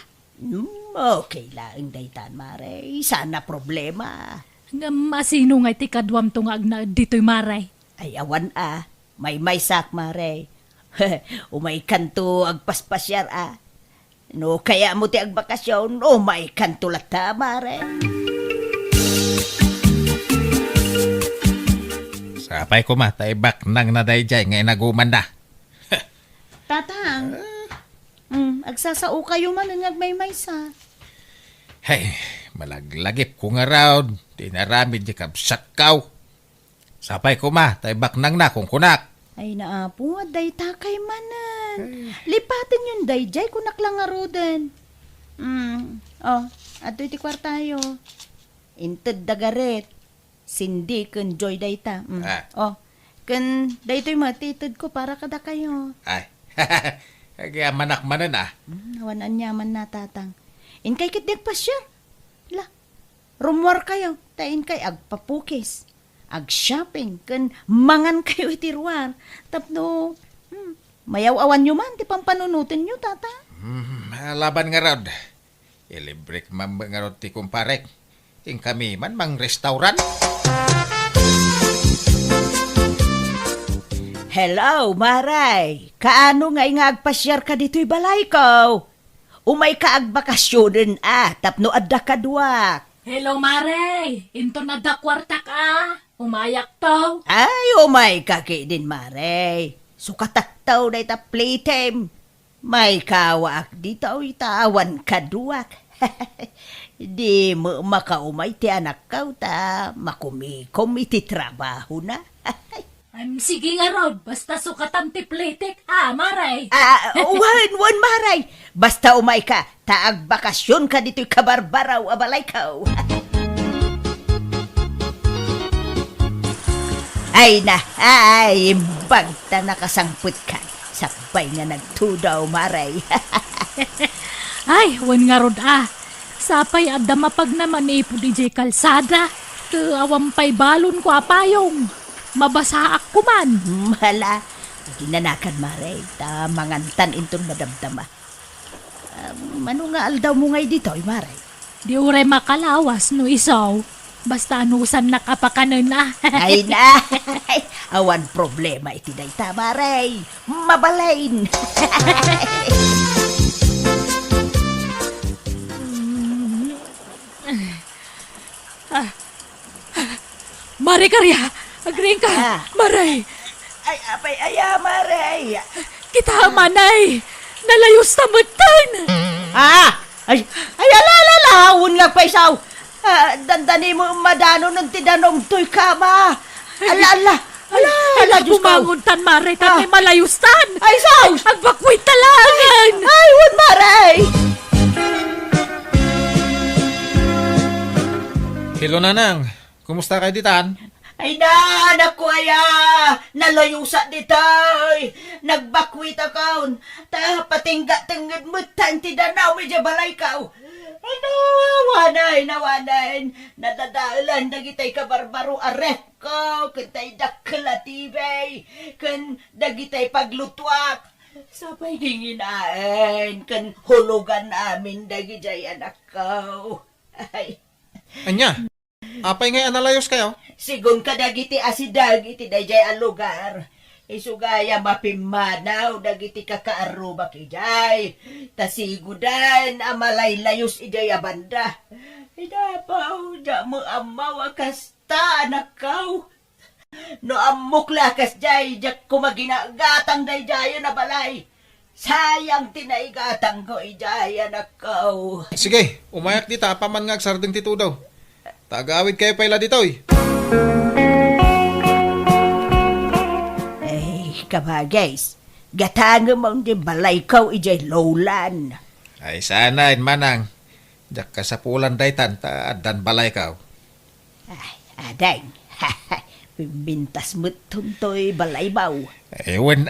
Okay lang, daytan, Maray. Sana problema. Nga masino nga ti kadwam tungag na dito'y maray. Ay, awan may sak, Maray. Umay kanto agpaspasyar No, kaya mo ti agbakasyon, may kanto lata, Maray. Sapay ko ma, taibak nang nadayjay ngay naguman na. Tatang, agsasao kayo man ang may sa. Hey, malaglagip ko nga raw, tinaramid di kabsakaw. Sapay ko ma, taibak nang na kung kunak. Ay naapo, dayta kay manan. Lipatin yun dayjay kunak lang nga roden. Ato iti kwartayo. Inted dagaret. Sindi ken joy dayta. Ken daytoy matitid ko para kada kayo. Ay, kaya manak manan Nawanan yaman na tatang. In kay kitdik pa siya. La, rumwar kayo. Tain kay agpapukis. Ag-shopping. Ken mangan kayo itiruar. Tapno, mayaw-awan nyo man. Di pampanunutin nyo, tata. Laban nga raw. Ilibrik mamba nga raw ti kumparek. Ting kami man mang restaurant. Hello, Maray. Kaano nga agpasyar ka dito'y balay ko? Umay ka agbakasyonen tapno adda kadwak. Hello maray, into na da kwarta ka. Umayak to. Ay, umay kaki din, Maray. Sukataktaw na ita playtime. May kawaak dito itawan kadwak. Di mo makaumay ti anak kaw ta. Makumikom iti trabaho na. Sige nga rod, basta sukatam ti plitik, maray. Wan, Maray. Basta umay ka, taag bakasyon ka dito'y kabarbaraw abalay kaw. Ay, bagta nakasangput ka. Sakbay nga nagtudaw, Maray. Ay, wan nga rod Sapay adda mapag naman ipo DJ kalsada. Awampay balon ko apayong. Mabasa ako man. Mala, ginanakan, Maray. Mangantan intong madamdama. Ano nga aldaw mo ngay dito, Maray? Di uray makalawas no isaw. Basta anusan nakapakanan na. Ay na! Awan problema iti dayta, Maray. Mabalain! Mari karya, agring ka. Maray, Ay, apay, Maray! kita manay. Nalayos tamutan. Ay, alalawon nga pa isaw! Dandani mo madano ng tidanom to'y kama! Ala, Diyos ko! Bumangon tan maray, tan may malayos tan. Ay, isaw! Agbakwit talangan. Ay, won, Maray! Hello nanang, kumusta kayo ditan? Ay na, anak ko nalayusa ditay, nagbakwit akaon, patingga-tinggad mo tanti danaw, medya balay ka. Ay nawanay, nadadaalan na gitay kabarbaro aref ko, kantay dakla tibay, kan dagitay paglutwak. Sabay dinginain, kan hulugan namin dagijay anak ko. Ay, Anya, apay ngay analayos kayo? sigun kadagiti asidag iti dayjay a lugar. Isugaya mapimanaw dagiti kakaaruba kijay. Tasigudan amalaylayos ijay a banda. Idapaw da mo amaw kasta nakaw. No amok lakas jay jak kumaginagatang dayjay na balay. Sayang tinaigatang ko ijay nakaw. Sige, umayak dita, paman nga agsardeng tito daw. Tagaawid kayo pala ditoy. Kabagays, gatanga mo di balay kaw ijay lowlan. Ay sana, manang. Jak ka sa pulan daytan, ta adan balay kaw. Ay, adang. Bintas mo't tuntoy balaybaw. Ewan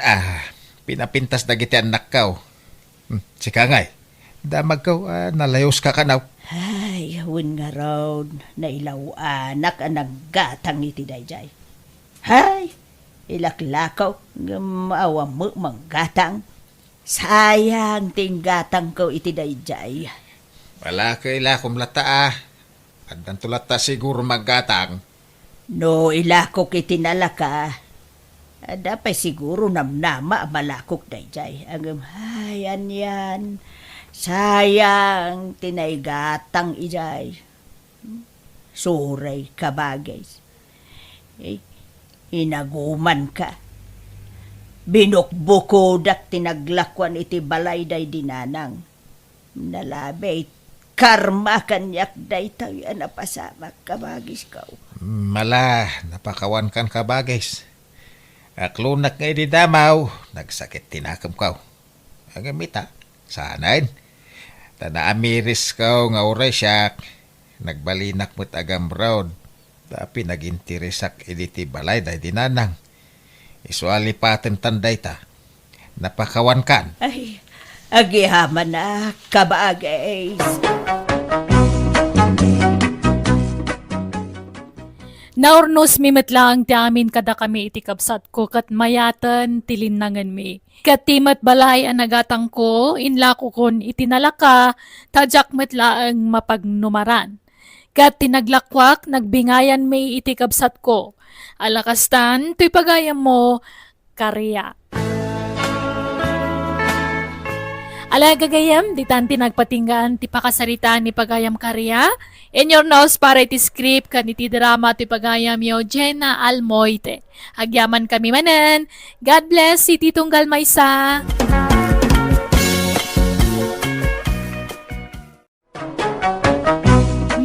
pinapintas na giti anak kaw. Si Kangay, damag kaw, nalayos ka kanaw. Ay, awan nga raw, nailaw anak ang naggatang iti dayjay. Hay, ilaklakaw, maawa mo manggatang. Sayang tinggatang ko iti dayjay. Wala kaila kumlata Andan tulata siguro maggatang. No ilakok iti nalaka, dapay siguro namnama malakok dayjay. Ang hayan yan, sayang tinaygatang ijay. Suray kabagay. Inaguman ka. Binukbukodak tinaglakwan iti balay day dinanang. Nalabay karma kanyak day tayo napasamak kabagis ka. Mala, napakawan kan kabagis. Aklunak nga di damaw, nagsakit tinakam kaw. Ang mita, sanain. Tanaamiris kaw nga oray siyak. Nagbalinak mo't agam road. Tapi nagintirisak editi balay day dinanang. Isuali paten tanday ta. Napakawan kan. Ay, agihaman na kabagay. Naurnos mi metlang ti amin kada kami iti kabsat ko kat mayatan tilinangan mi. Kat timat balay ang nagatang ko, inlako kon itinalaka, tadyak metlaang mapagnumaran. Kat tinaglakwak, nagbingayan mi iti kabsat ko. Alakastan, tuy pagayam mo, karya. Alagagayam, di tanti nagpatinggan ti pakasarita ni pagayam karya. In your nose para iti script kan iti drama ti pagayam yo Jenna Almoite. Agyaman kami manen. God bless si Titong Galmaysa.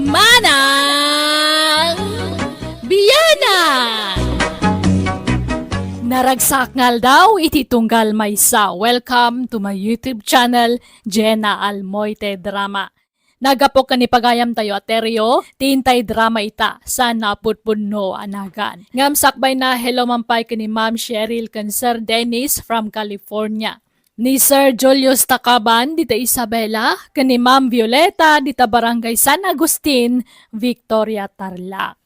Manang Biyana! Naragsak ngal daw iti tunggal maysa. Welcome to my YouTube channel, Jenna Almoite Drama. Nagapok ka ni pagayam tayo ateryo, tintay drama ita, sana putpunno anagan. Ngamsakbay na hello mampay ka ni Ma'am Cheryl kan Sir Dennis from California. Ni Sir Julius Takaban, dita Isabela, kan ni Ma'am Violeta, dita Barangay San Agustin, Victoria Tarlac.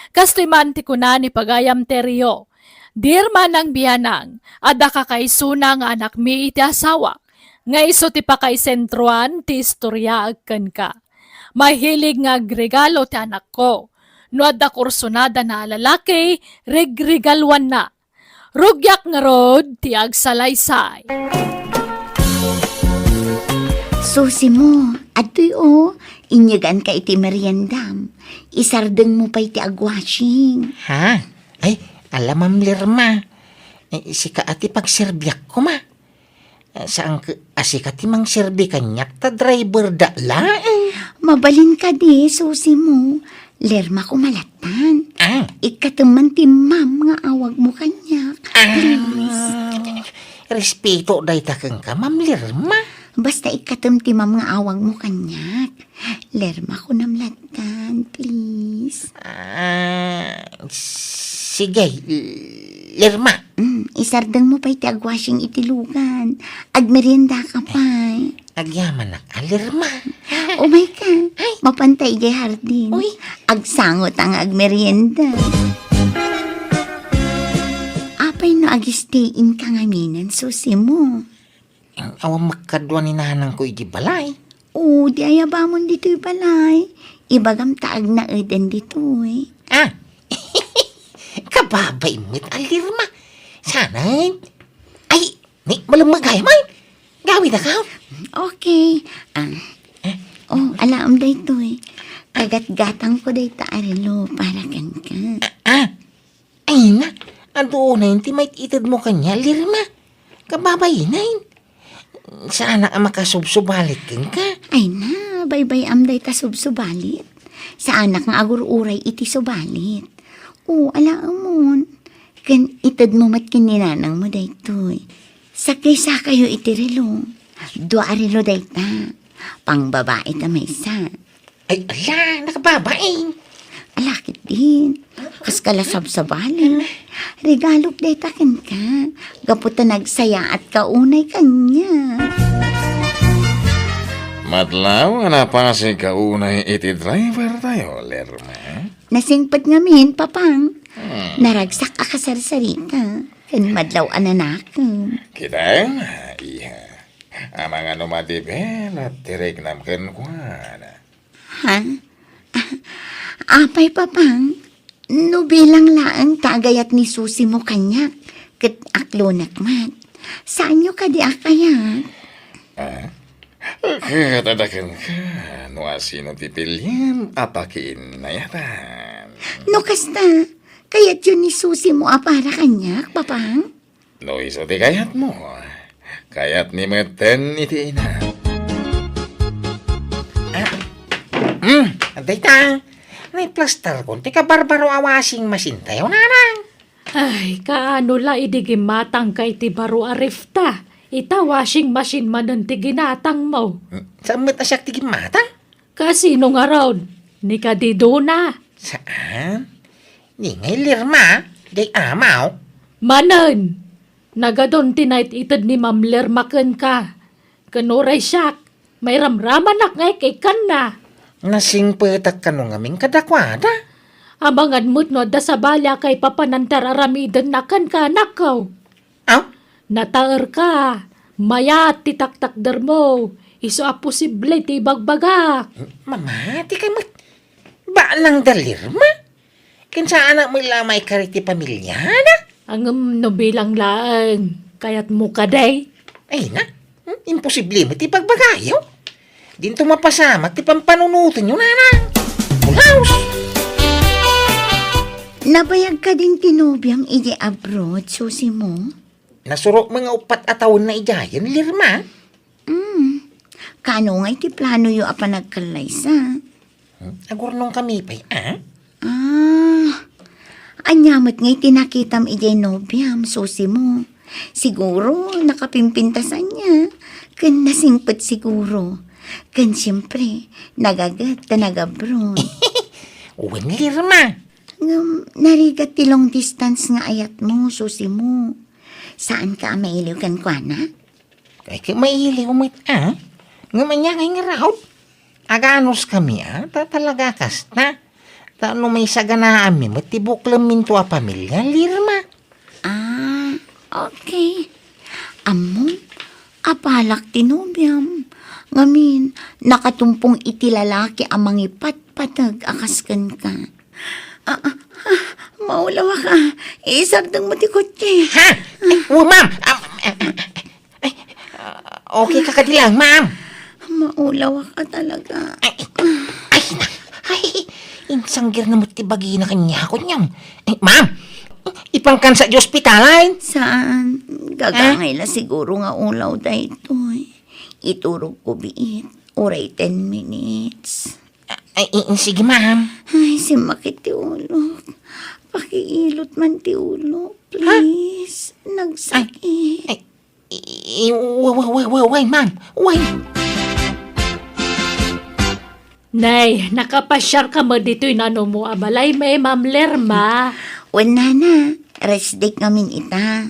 Kastoy man ti kuna ni pagayam teryo. Dir man ang biyanang, ada kakaisuna nga anak mi iti asawa. Nga iso ti pakaisentruan ti istorya agkan ka. Mahilig nga agregalo ti anak ko. No adda kursunada na lalaki, regregalwan na. Rugyak nga rod ti agsalaysay. Susi mo, atoy inyagan ka iti meriendam. Isardeng mo pa iti agwashing. Ha? Ay, alam Ma'am Lirma. Sika ati pagserbiak ko ma. Saan asika ti mang serbi kanyak ta driver da laeng. Mabalin ka di, susi mo. Lerma ko malatan. Ikataman ti ma'am nga awag mo kanyak. Respeto day takang ka, Ma'am Lirma. Basta ikatam ti ma'am nga awag mo kanyak. Lerma ko namlatan, please. Sige, Lirma. Isardang mo pa iti agwashing itilugan. Agmerienda ka pa. Agyaman na ka, Lirma. Oh my God, mapantay jay hardin. Agsangot ang agmerienda. Apay no agistayin ka ngaminan, susi mo. Awang makadwa ni nanang ko iti balay. Oo, di ayabamon dito'y balay. Ibagam taag na eden dito'y. Kababay mo't, Lirma. Sanay. Ay, malamagay man. Gawin na ka. Okay. Alam day to Kagat-gatang ko day taarilo para kan ka. Ay na. Ando na yun, timay itid mo kanya, Lirma. Kababay na yun. Sana ka makasubsubalit ka. Ay na, baybay amday ta subsubalit. Sa anak nga agur-uray iti subalit. Alaamon. Kan itid mo mat kininanang mo day to Sakay-sa kayo iti relo. Dua relo day ta. Pang babae ta may isa. Ay, ala, nakababae. Alakit din. Kas kalasab-sabalin. Regalok detakin ka. Gaputa nagsaya at kaunay kanya. Madlaw, ano pa si kaunay iti driver tayo, Lerma? Nasingpat nga min, papang. Naragsak akasarsari ka. Kan madlaw ananakom. Kita, iya. Amang ano madibel at tirignam kenkwana. Ha? Apay, papang. No bilang laang tagayat ni Susi mo kanyak. Kat aklo nakmat. Saan nyo ka di akayat? Katadakan ka, no asino tipilin, atakin na yatan. No kasta. Kayat yun ni Susi mo para kanyak, papang. No iso ti kayat mo. Kayat ni meten iti ina. Dayta, may plaster ko. Tika barbaro awasing masintayo, nanang. Ay, kaano la idigimatang kay ti baro arifta. Ita washing machine manan ti ginatang mo. Saan mo tasyak tigim mata? Kasi nung araw, ni kadiduna. Saan? Di ngay lirma, day amaw. Manan, nagadon tinight itad ni Ma'am Lermaken ka. Kanuray siyak, may ramraman nak ngay kay kan na. Nasing petak ka nung aming kadakwada. Abangan mo't no da sa balya kay papanantar aramidan na kan ka nakaw. Aw, Nataer ka, mayat titaktakder mo. Iso a posible ti bagbaga. mamati ka mat. Ba lang dalirma? Kinsa anak mo lamay kariti pamilya na? Ang no bilang laang, kayat mo kaday. Ay na, imposible mo ti pagbagayo. Dinto mapasamak ti pampanunutin nyo, nanang. Mulaos! Nabayag ka din tinubyang iji abroad, Susi mo? Nasurok mga upat atawon na ijayan, lirma. Kano nga iti plano yu apa nagkalaysa? Agurnong kami pa'y, Anyamat nga iti nakitam ijay nobyam, Susi mo. Siguro, nakapimpintasan niya. Kan nasingpet siguro. Kan siyempre, nagagat na nagabroad. Uwan, lirma. Narigat ti long distance nga ayat mo, Susi mo. Saan ka mailiw kan kwa na? Ay, mailiw mo Nga manya ngay nga raot. Aganos kami, talaga kasta. Tano may saganaan mi, matibok lamin to a pamilya, lirma. Okay. Amo, apalak tinubyam. Ngamin, nakatumpong iti lalaki amang ipatpatag akaskan ka. Maulawa ka. Isagdang mo ti kotse. Ha? Ma'am! Okay ka kadilang, ma'am. Maulawa ka talaga. Ay, insanggir na mo tibagi na kanya ko niyam. Ma'am, ipangkan sa ospitalan. Saan? Gagangay la siguro nga ulaw da ito. Iturog ko biit. Oray 10 minutes. Ay, sige, ma'am. Ay, simakit ti ulo. Pakiilot man ti ulo. Please. Nagsakit. Why, ma'am? Why? Nay, nakapasyar ka mo dito'y nano mo abalay may Ma'am Lerma. Wala na. Rest day ngamin ita.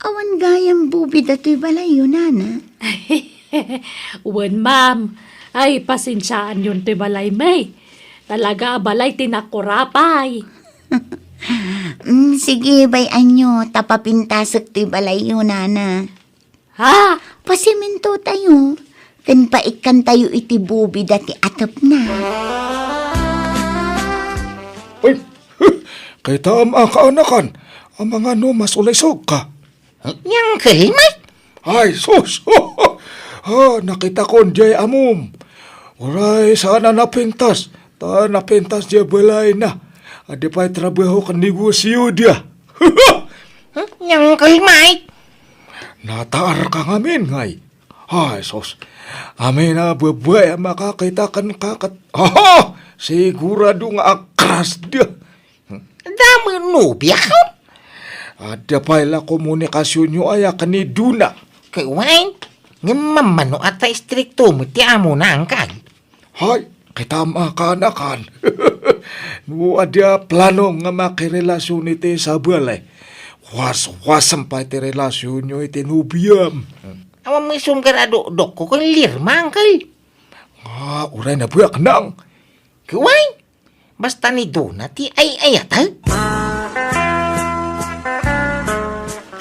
Awan gayang bubi dato'y balayo, nana. Uwan, ma'am. Ay, pasensyaan yun to'y balay may. Talaga balay tinakurapay. Sige, bay anyo. Tapapintasok to'y balayo, nana. Ha? Pasiminto tayo. Kan paikan tayo iti bubi dati atap na. Ay, kay taam ang kaanakan, ang mga no masulisog ka. Yang kalmay? Ay, sus! Nakita ko jay amom. Uray, sana napintas. Ta napintas jay balay na. Adi pa'y trabaho ka negosyo dia. Yang kalmay? Nataar ka ngamin, ngay. Ay, sus. Amin na babay makakita kan kakat. Sigurado nga akas dia. Dami nubya ka? Ada pa'y la komunikasyon nyo aya kaniduna. Kay Wayne, nga mamano at strikto mo ti amo na ang kag. Hay, kay tama ka anakan. No, adya plano nga makirelasyon iti sa balay. Was-wasam pa iti relasyon nyo iti nubiyam. Awan mo isong karado-dok ko kung lirma, Uncle. Uray na buyak nang. Kuway, basta ni Dona ti ay-ayatag.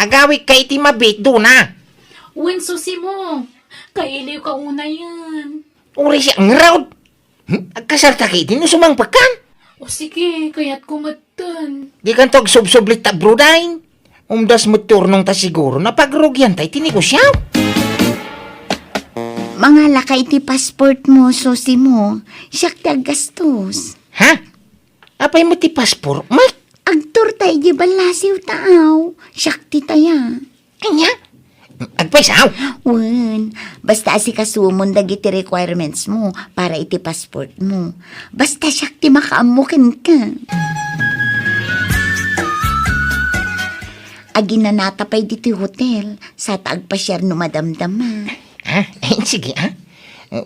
Agawik kay ti mabit, Dona. Wen susi mo. Kailiw ka una yan. Uri siya ang raud. Agkasarta kay din sumang pagkan. O sige, kaya't kumatan. Di kan tog sub-sublit ta brodain. Umdas mo turnong ta siguro na pagrugyan tay tinegosyaw. Mga lakay ti passport mo, susi mo. Siyak ti aggastos. Ha? Apay mo ti paspor, Mike? Agtur tayo di balasiw tao. Siyak ti taya. Kanya? Agpaisaw. Wen, basta asikasumon dagiti requirements mo para iti passport mo. Basta siyak ti makaamukin ka. Aginanatapay diti hotel sa taagpasyar no madamdama. Ha? Sige, ha?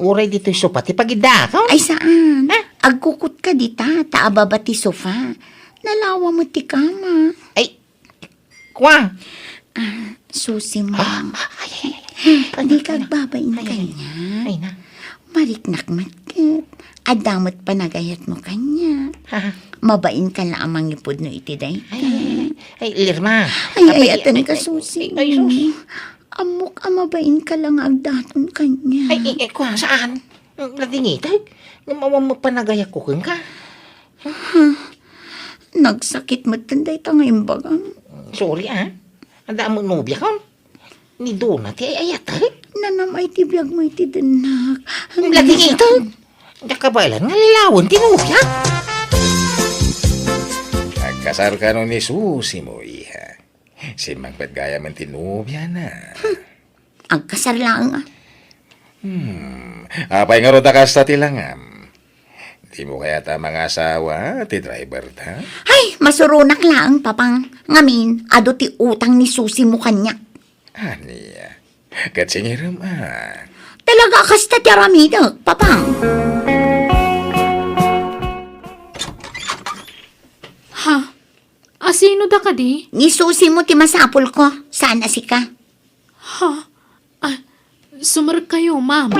Uray dito yung sopa, ti pagidakaw. Ay saan? Agkukot ka dita, taababa ti sofa. Nalawa mo ti kama. Ay, kwa? Susi mo. Di kagbabain kanya. Ay na. Mariknak matkat. Adamot panagayat mo kanya. Mabain ka na amang ipod no iti day. Ay, Lirma. Ay, ayatan ka, Susi. Ay, sus. Amok amabain ka lang agdaton kanya. Ay, kwa, saan? Ladingitag? Namawang mo panagayak ko kung ka. Nagsakit mo tanday ta ngayon bagang. Sorry, ha? Anda mo nobya ka? Ni Dona, ti ayatag? Nanamay ti biyag mo iti dinak. Ladingitag? Dakabalan nga lalawan, ti nobya. Nagkasar ka nun ni Susi mo, iha. Si Magpatgaya man tinubya na. Agkasar lang. Apay nga ro dakas ta tilangam. Di mo kaya ta mga asawa, ti driver ta? Ay, masurunak lang, papang. Ngamin, ado ti utang ni Susi mo kanya. Aniya, katsingiram Talaga kasta ti aramidag, papang. Ha? Asino da ka di? Ni Susi mo ti masapul ko. Sana si ka. Ha? Sumar kayo, ma'am.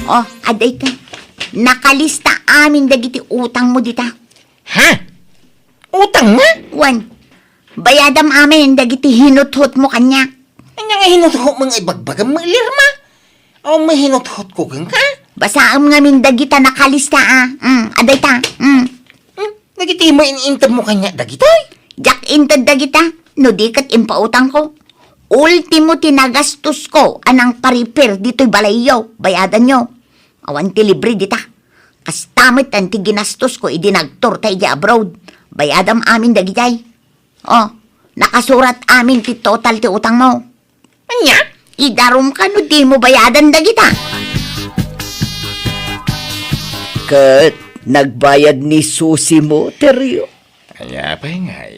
Oh, aday ka. Nakalista amin dagiti utang mo dita. Ha? Utang nga? Wan, bayadam amin dagiti hinuthot mo kanya. Ano nga hinuthot mga ibagbagang mga Lirma? O may hinuthot ko kung ka? Basaam ngamin dagita nakalista aday ta. Dagiti mo iniintab mo kanya dagitoy? Jak intad dagita. No di kat impautang ko. Ultimo tinagastos ko anang paripir dito'y balayaw. Bayadan nyo. Awan ti libre dita. Kastamit ang ti ginastos ko idinagtor tayo di abroad. Bayadam amin dagitay. Oh, nakasurat amin ti total ti utang mo. Anya? Idarom ka no di mo bayadan dagita. Kat, nagbayad ni Susi mo, Teryo. Kaya pa'y ngay.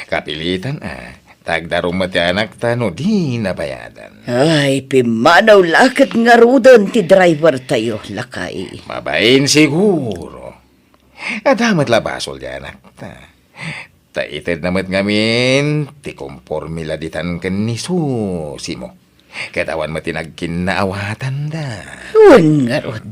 Kapilitan Tagdarong mati anak ta no di nabayadan. Ay, pimanaw lakat nga rudan ti driver tayo, lakay. Mabain siguro. Damat labasol di anak ta. Taitid namat ngamin, ti kompormila ditan ken ni Susi mo. Katawan mo tinagkinaawatan da. Huwag nga rod.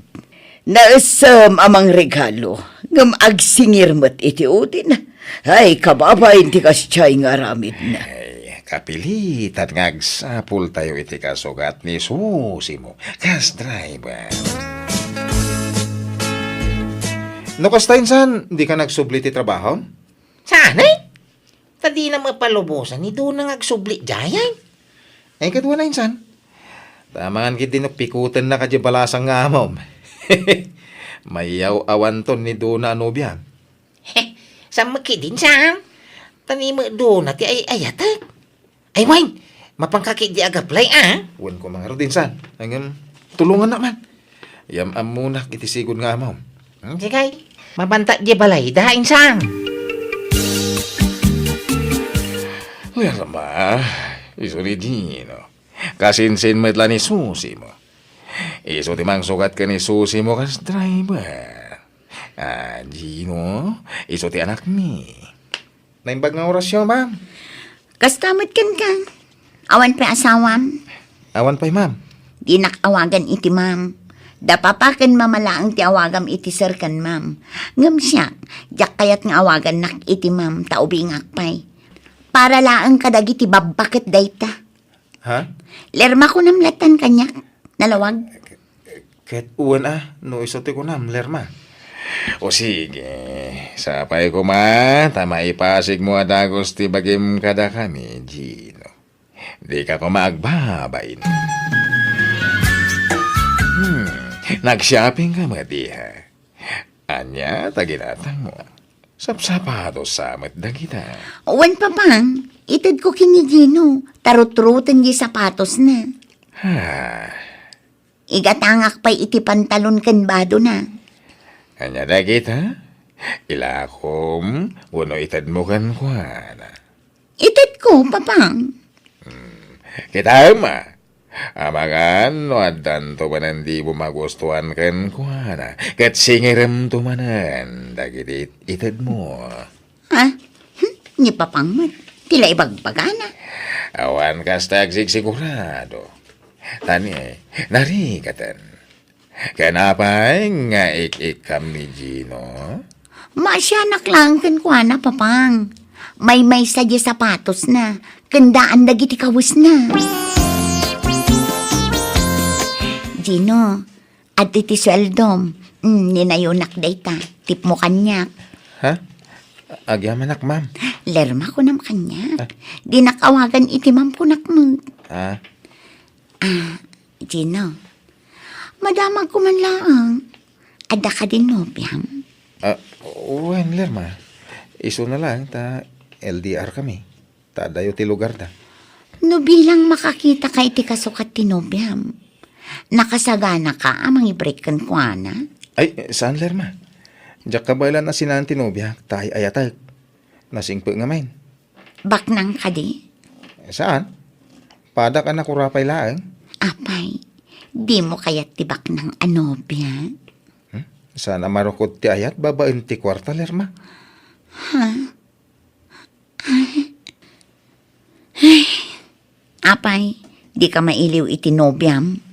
Naasam amang regalo. Ngam agsingir mat iti udin. Ay, kababay ti kasyay nga ramid na. Ay, kapilitan nga agsapul tayo iti kasugat ni Susi mo. Kas driver. No, kastain san, di ka nagsubli ti trabaho? Sanay? Tadi na mapalubusan ni doon nang agsubli jayay. Ay, katwa na insan. Tamangan kiti pikutan na kadya balasang nga mom. Mayaw awan ton ni Dona Anubia. Sa makidin saan? Tani mo doon na ti ay ayatag. Ay, wine, mapangkakit di agaplay, Wan ko mga rodin san. Hanggang tulungan naman. Yam-am muna kiti sigon nga mom. Sige, mabanta di balay, dahain saan? Well, ma, iso ni Gino. Kasinsin mo itla ni Susi mo. Iso timang sukat ka ni Susi mo kas driver. Gino, iso ti anak mi. Naimbag nga orasyon, ma'am. Kastamot kan ka. Awan pa asawam. Awan pa'y, ma'am. Di nakawagan iti ma'am. Dapapakan mamalaang ti awagam iti sir kan ma'am. Ngam siya, jak kayat nga awagan nak iti ma'am taubingak pa'y. Para laang kadag iti babakit dayta. Ha? Lerma ko namlatan kanyak. Nalawag. Ket uwan no isote ko nam, lerma. O sige, sapay ko ma, tama ipasig mo adagos ti bagim kada kami, Gino. Di ka ko maagbabain. Nag-shopping ka mati ha. Anya, taginatang mo. Sapsapado samat da kita. Uwan pa pang, itad ko kinigino. Tarot-rutan di sapatos na. Ha, Igatangak pa'y iti pantalon kan bado na. anya da kita? Ilakom, uno itad mo kan kuana. Itad ko, papang. Kita ma. Amagan, no adan to manan di mo magustuhan kan kuana. Kat singiram to manan, dagiti itad mo. Ha? Ni papang mat. Tila ibagbagana. Awan kas tagsig sigurado. Tani, narikatan. Kenapa nga ik-ikam ni Gino? Masyanak lang kan kuana, papang. May sadya sapatos na. Kandaan dagiti kawis na. Gino, at iti sweldom. Ninayunak dayta. Tip mo kanyak. Ha? Agyamanak, ma'am. Lerma ko nam kanyak. Di nakawagan iti mam ko nakmo. Ha? Gino, madamag ko man lang. Ada ka din nobyam. Uwan, lerma. Iso na lang, ta LDR kami. Ta dayo ti lugar da. No bilang makakita ka iti kasukat ti nobyam. Nakasagana ka amang i-break kan kuana. Ay, saan, lerma? Diyak kabaylan na sinan tinubya, tayo ayatag. Nasingpo nga main. Baknang ka di? Saan? Pada ka na kurapay laang. Apay, di mo kayat tibak ng anobya? Sana marukot ti ayat, babaen ti kwarta, lerma. Apay, di ka mailiw iti nobyam.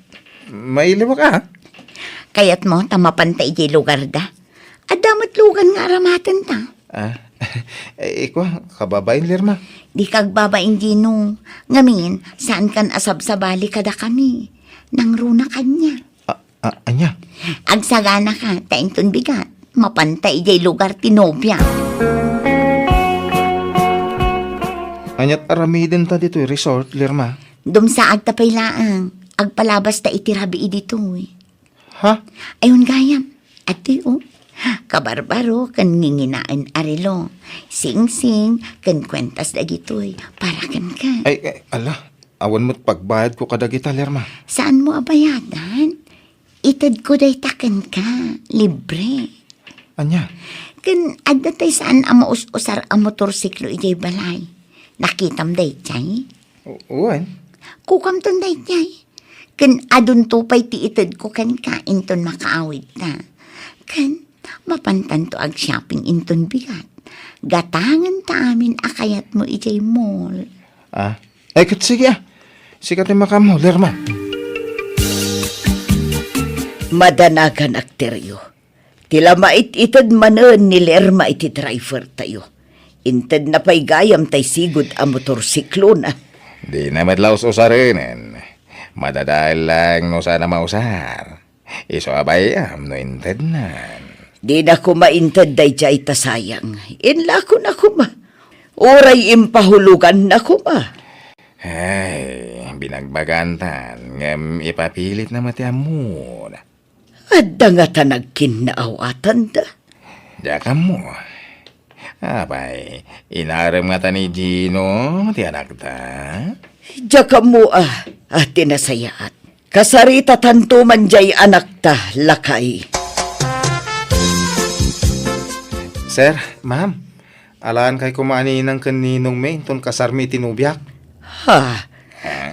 Mailiw ka, ha? Kayat mo tamapantay di lugar da. Adamat lugan nga aramatan ta. Iko, kababain, lerma. Di kagbabain Gino. Ngamin, saan kan asab sa bali kada kami? Nang runa kanya. Anya? Agsagana ka, tainton bigat. Mapantay di lugar tinobya. Anyat aramiden ta dito resort, lerma. Dumsaag tapay laang. Agpalabas ta itirabi dito eh. Ha? Ayun gayam. Ati kabarbaro kan nginginaan arilo. Sing-sing kan kwentas dagitoy. Para kan ka. Ay, ala. Awan mo't pagbayad ko kadagita, lerma. Saan mo abayadan? Itad ko day takan ka. Libre. Anya? Kan adatay saan ang maus-usar ang motorsiklo ijay balay. Nakitam day chay? Uwan? Kukam ton day chay. Kan adun tupay ti itad ko kan kain ton makaawid ta. Kan mapantan to ag shopping inton bigat. Gatangan ta amin akayat mo ijay mall. Ay, kat sige Sikat yung makamo, lerma. Madanagan akteryo. Tila mait-itad manon ni lerma iti driver tayo. Inted na pa'y gayam tay sigod ang motorsiklo na. Di na madlaos usarinin. Madadahil lang no sana mausar. Iso abayam no inted na. Di na ko maintad day jay tasayang. Inla ko na kuma. Oray impahulugan na kuma. Ay, binagbagantan. Ngam ipapilit na matiam muna. Adda nga tanag kinaawatan da. Diya mo. Abay, inaram nga ta ni Gino, ti anak ta. Diya ka mo tinasayaat. Kasarita tanto man jay anak ta, lakay. Sir, ma'am, alaan kay kumani ng kaninong may ton kasarmi tinubyak. Ha?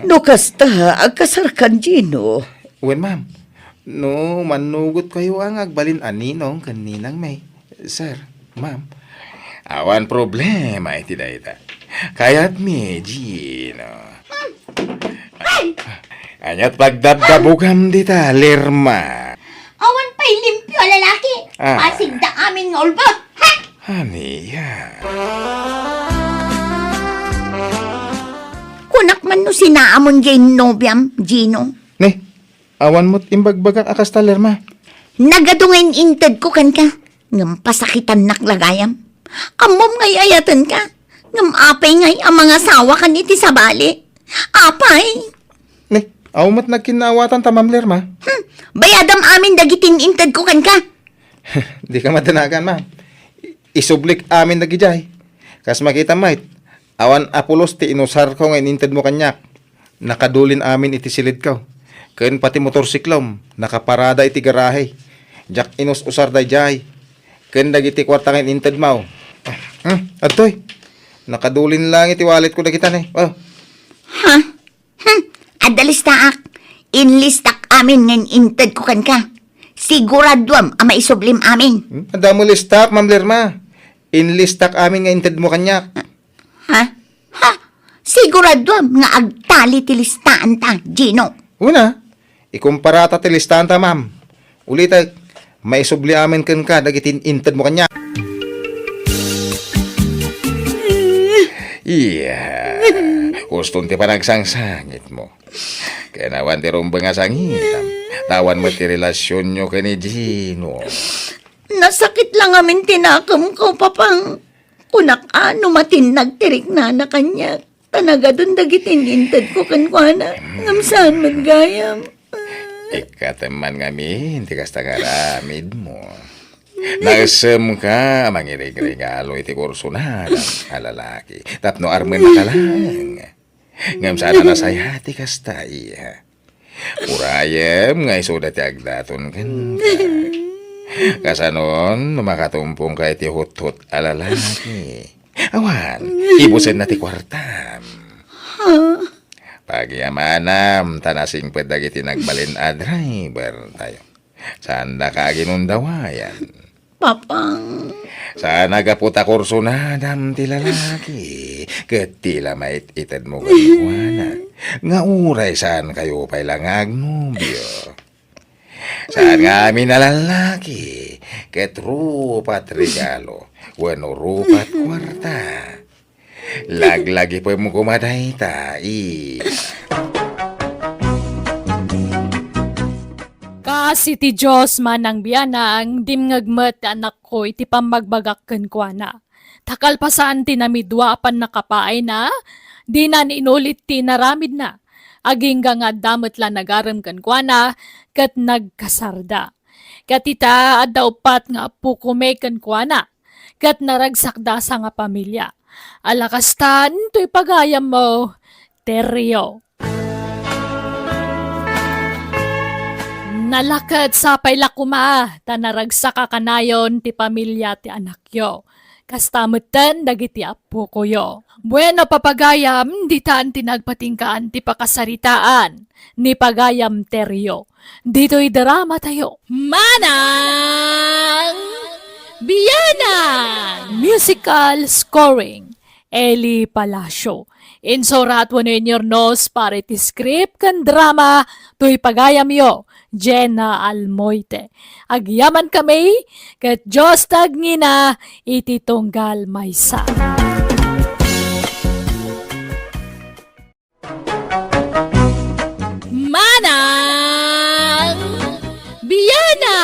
No kasta, agkasar kan Gino. Uwan, ma'am. No, manugot kayo ang agbalin aninong kaninang may. Sir, ma'am, awan problema iti dayta. Kaya't mi, Gino. Anyat pagdabdabugam dita, Lerma. Awan pa'y limpyo, lalaki. Ah. Pasig da amin nga ulbot. Ha? Haniya. Kunak man no sinaamon dyan nobyam, Gino. Ne, awan mo't imbagbagak akas ta, Lerma. Nagadungin inted ko kan ka. Ngam pasakitan naklagayam. Amom ngay ayatan ka. Ngam apay ngay ang mga sawa kan iti sa bali. Apay. Ne, awan mo't nagkinawatan ta, Ma'am Lerma. Bayadam amin dagitin inted ko kan ka. Di ka matanagan, ma'am. Isublik amin nagijay. Kas makita mait, awan apulos ti inusar ko ngayon inted mo kanyak. Nakadulin amin iti silid ko. Ken pati motorsiklom, nakaparada iti garahe. Jak inus usar day jay. Ken dagiti kwarta ngayon inted mo. Adtoy, nakadulin lang iti wallet ko dagitan eh. Oh, Ha? Adalis taak. Inlistak amin ngayon inted ko kan ka. Siguraduam ang maisublim amin. ada mo listak, Ma'am Lerma. Inlistak amin nga inted mo kanyak. Ha? Ha? Siguraduam nga agtali ti listaan ta, Gino. Una, ikumpara ta ti listahan ta, ma'am. Ulit, maisubli amin kan ka, dagitin inted mo kanya. Iya, uston ti panagsangsangit mo. Kaya nawan ti rumbang asangitam. Tawan mo ti relasyon nyo kani Gino. Nasakit lang amin tinakam ko, papang. Kunak ano matinag tirik na kanya. Tanaga dun dagitin inted ko kankwana. Ngamsaan magayam. Ikateman ngami, hindi kas tangaramid mo. Nagsem ka, mangirig-regalo iti kurso na alalaki. Tapno armen makalang. Ngam sana nasayati kas tayo. Urayem nga isuda ti agdaton kan ka. Kasanon, makatumpong ka iti hut-hut alalaki. Awan, ibusin na ti kwartam. Pagyamanam, tanasing pedag iti nagbalin a driver tayo. Saan na ka ginundawayan? Papang. Sana gaputa kurso na dam ti lalaki. Ket tila mait ited mo kanikwana. Nga uray saan kayo pa'y langag nubyo. Saan nga amin na lalaki. Ket rupat regalo. Wano rupat kwarta. Laglagi po mo kumaday tai. Kasi ti Diyos man ang biyanang dimngagmet ti anak ko iti pamagbagak kenkwana. Takalpasan ti namidwa pan nakapaay na, di na inulit ti naramid na. Aging nga damat la nagaram kenkwana, kat nagkasarda. Katita adda upat nga apu kume kenkwana, kat naragsakda sa nga pamilya. Alakastan, to'y pagayam mo, Teryo. Nalakad sa pailakuma, tanaragsaka kanayon ti pamilya ti anak yo. Kastamutan dagiti apo ko yo. Bueno papagayam, di taan tinagpatingkaan ti pakasaritaan ni pagayam Teryo. Dito'y drama tayo. Manang Biyana! Musical scoring. Eli Palacio. Insurat wano inyor nos para iti script kan drama tuy pagayam yo. Jenna Almoite. Agyaman kami, kat Diyos tagngina, iti tunggal maysa. Manang Biyana!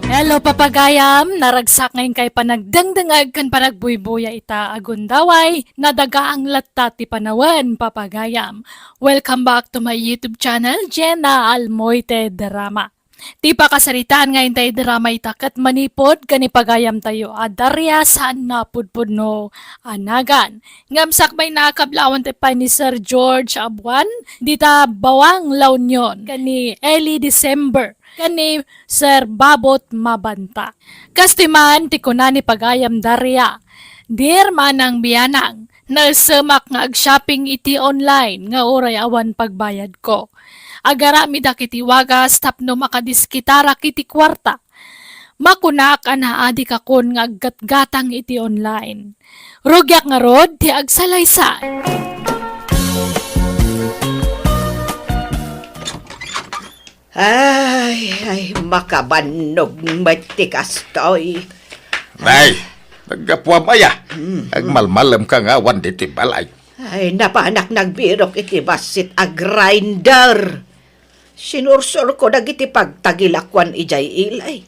Hello papagayam, naragsak ngayon kay panagdangdangag kan panagbuy-buya ita agundaway, nadaga ang latta ti panawan papagayam. Welcome back to my YouTube channel, Jenna Almoite Drama. Ti pakasaritaan ngayon tayo drama itakat manipod kanipagayam tayo adarya saan napudpud no anagan. Ngamsak may nakablawan tayo pa ni Sir George Abuan, dita bawang launyon kani Eli December. Kani Sir Babot Mabanta. Kastiman ti kunani pagayam darya. Dear manang biyanang, nalsemak nga ag-shopping iti online nga oray awan pagbayad ko. agara mi da kiti wagas tapno makadiskitara kiti kwarta. Makunak ana adi kakon nga aggatgatang iti online. Rugyak nga rod ti agsalaysay. Ay, makabanog matikas to'y. Nay, nagkapuamaya. Agmalmalam ka nga wan diti balay. Ay, napanak nagbirok iti basit a grinder. Sinursur ko dagiti pagtagilakwan ijay ilay.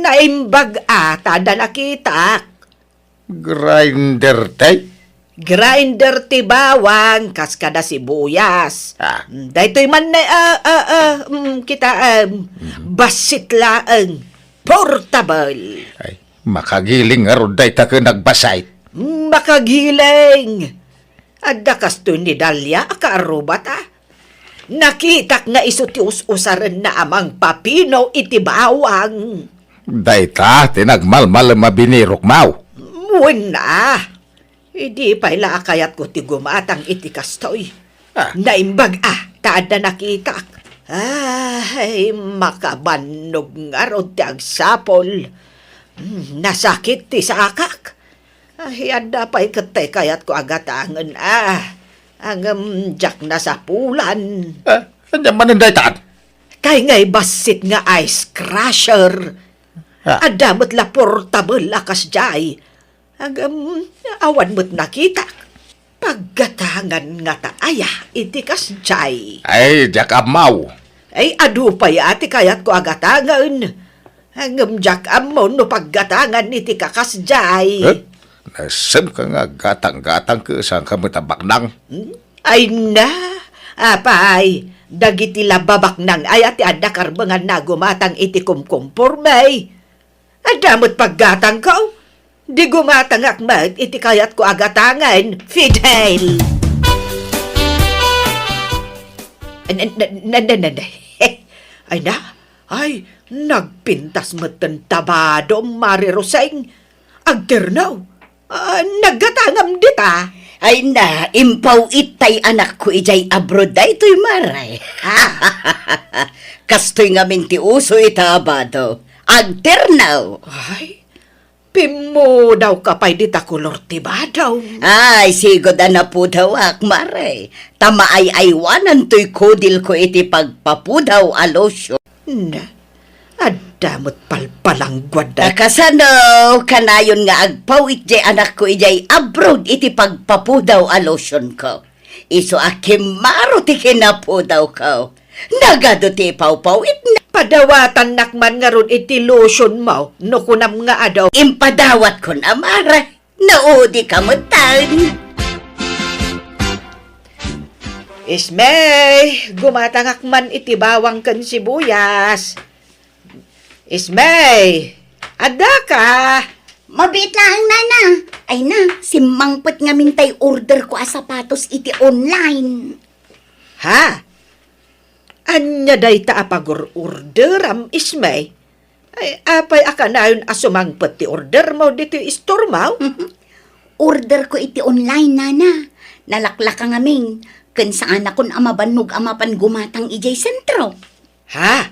Naimbag ata da nakita. Grinder tay? Grinder ti bawang kas kada sibuyas. Ah. Daytoy man na kita basit laeng portable. Ay, makagiling nga ron day ta ka nagbasay. Makagiling. Adda kasto ni Dalia akarubat Nakitak nga isutius usaran na amang papino iti bawang. Day ta, tinagmalmalam mabinirok mau. Muna. Hindi pa ilaakayat ko ti gumatang iti kastoy. Naimbag taad na nakitak. Ay, makabanog nga ron ti agsapol. Nasakit ti sakak. Ay, anda pa'y katay kayat ko agatangan ang jak na sa pulan. Kanya manin day taan? Kay nga'y basit nga ice crusher. Adamot la portable lakas jay. Awan mo't nakita. Paggatangan nga taaya, iti kas jay. Ay, jak amaw. Ay, adu pa ati kayat ko agatangan. Jak amaw no paggatangan iti kakas jay. Nasaan ka nga gatang-gatang ka saan ka matabak nang? Ay na, apay, dagiti lababak nang ay ati adakarbangan na gumatang iti kumkumpurmay. Adamot paggatang ko, di gumatang akmat iti kayat ko agatangan, Fidel. Ay na, ay, nagpintas matan tabado, Mari Roseng. Agternaw, naggatangam dita. Ay na, impaw itay anak ko ijay abroad da ito'y maray. Kastoy nga minti uso itabado. Agternaw. Ay, pimo daw kapay dita kolor tiba daw. Ay, sigod na po daw maray. Tama ay aywanan to'y kodil ko iti pagpapudaw alosyo. Na, adamot palpalang gwada. Nakasano, kanayon nga agpaw iti anak ko ijay abroad iti pagpapudaw alosyon ko. Iso akimaro ti kinapudaw ko. Nagado ti pawpawit na. Padawatan nakman nga ron iti lotion mo, no kunam nga adaw. Impadawat ko na mara. Naudi ka mo tan. Ismay, gumatangak man iti bawang kan sibuyas. Ismay, ada ka? Mabit lang, nana. Ay na, simangpot nga mintay order ko a sapatos iti online. Ha? Anya day ta apagor order am Ismay? Ay, apay akanayon asumangpot ti order mo dito store mo? Order ko iti online, nana. Nalaklak ka ngamin. Kan saan akon amabanog amapan gumatang ijay sentro. Ha?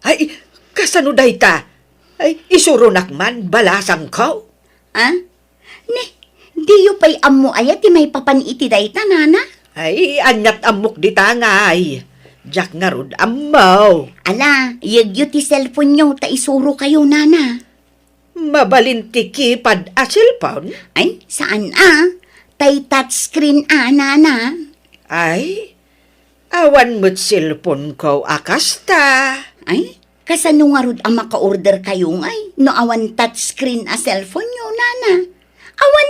Ay, kasano day ta? Ay, isurunak man, balasang ko. Ah? Ne, di yu pa'y amo ayat ti may papan iti day ta, nana. Ay, anyat amok di tangay. Jack nga rod amaw. Ala, yagyo ti cellphone nyo, ta isuro kayo, nana. Mabalinti kipad a cellphone? Ay, saan Tay touchscreen nana. Ay, awan mo't cellphone ko akasta. Ay, kasano nga rod ang maka-order kayo ngay, no awan touchscreen a cellphone nyo, nana. Awan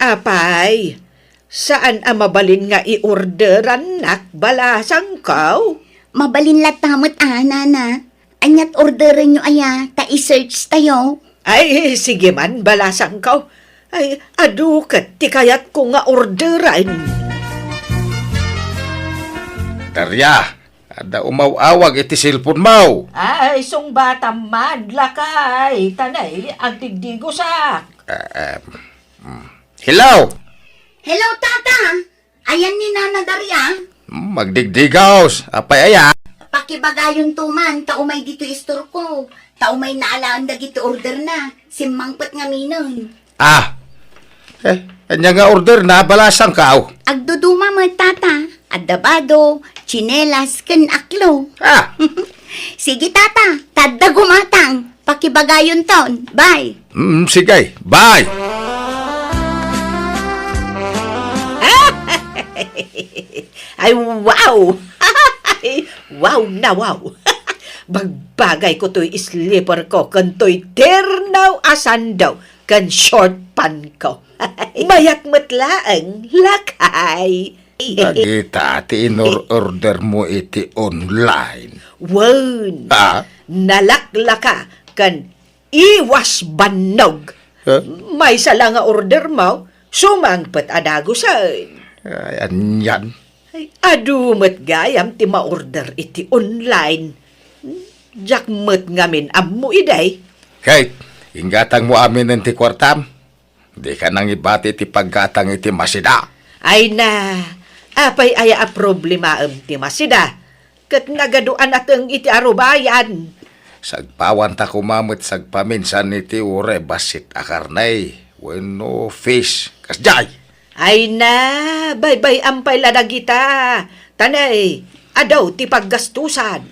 Apay, saan mabalin nga i-orderan nak balasang ko? Mabalin latamot nana. Anyat orderin nyo aya, ta i-search tayo. Ay, sige man, balasang ko. Ay, adukat, ti kayat ko nga orderan. Darya, ada umaw-awag iti cellphone mau. Ay, sung bata madlakay, tanay, ang tigdigo sak. Hello? Hello, tata. Ayan ni Nana Daria. Magdigdigaws. Apay aya. Pakibagayon tuman, taumay dito istor ko. Taumay naalaan da gito order na. Simangpat nga minon. Kanya nga order na balasang kao. Agduduma mo tata. Adabado, chinelas, ken aklo. Sige tata, tadda gumatang. Pakibagayon ton. Bye. Sige, bye. Ay, wow! Wow na wow! Bagbagay ko to'y slipper ko, kan to'y ternaw asan daw, kan short pan ko. Mayat matlaang lakay. Kita, order mo iti online. Wan! Nalaklaka, kan iwas banog. May sala nga order mo, sumangpat adagusan. Ayan yan. Ay, adumat gayam ti ma-order iti online. Jakmet ngamin ammo iday. Kate, inggatang mo amin ng ti kwartam. Di ka nang ibati ti paggatang iti masida. Ay na, apay aya a problema ti masida. Kat nagaduan ateng iti arubayan. Sagpawan ta kumamit sagpaminsan iti ure basit akarnay. Weno fish. Kasjay. Ay na, bye-bye ampay ladagita. Tanay, adaw ti paggastusan.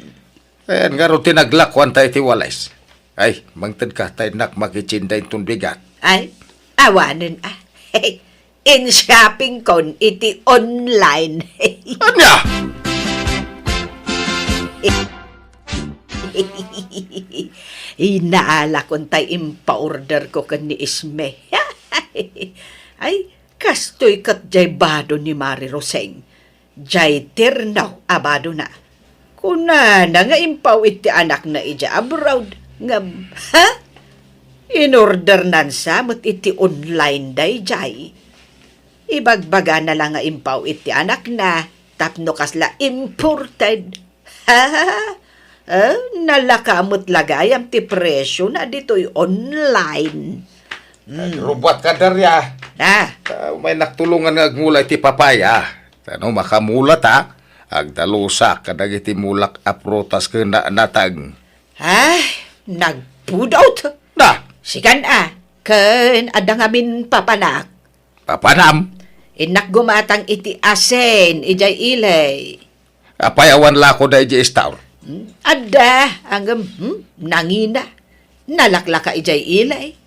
Ayan nga ro tinaglakwan tayo ti walis. Ay, mangtad ka tayo nak makichinday itong bigat. Ay, awanan in shopping kon iti online. Anya! Inaala kon tay impa-order ko kan ni Isme. Ay, kastoy kat jay bado ni Mari Roseng. Jay ternaw abado na. Kuna na nga impaw iti anak na ija abroad. Ngam, ha? In-order nan sa mat iti online day jay. Ibagbaga na lang nga impaw iti anak na. Tapno kasla imported. Ha? Nalakamot lagayam ti presyo na dito'y online. Rubat ka darya. May naktulungan nga agmula iti papaya. Tano makamulat ha. Agdalusak kadag iti mulak aprotas ka na natag. Ay, nagpudot. Sikan kan adang amin papanak. Papanam? Inak gumatang iti asen, ijay ilay. Apayawan la ko da iji istaw. Ada, anggam, nangina. Nalaklaka ijay ilay.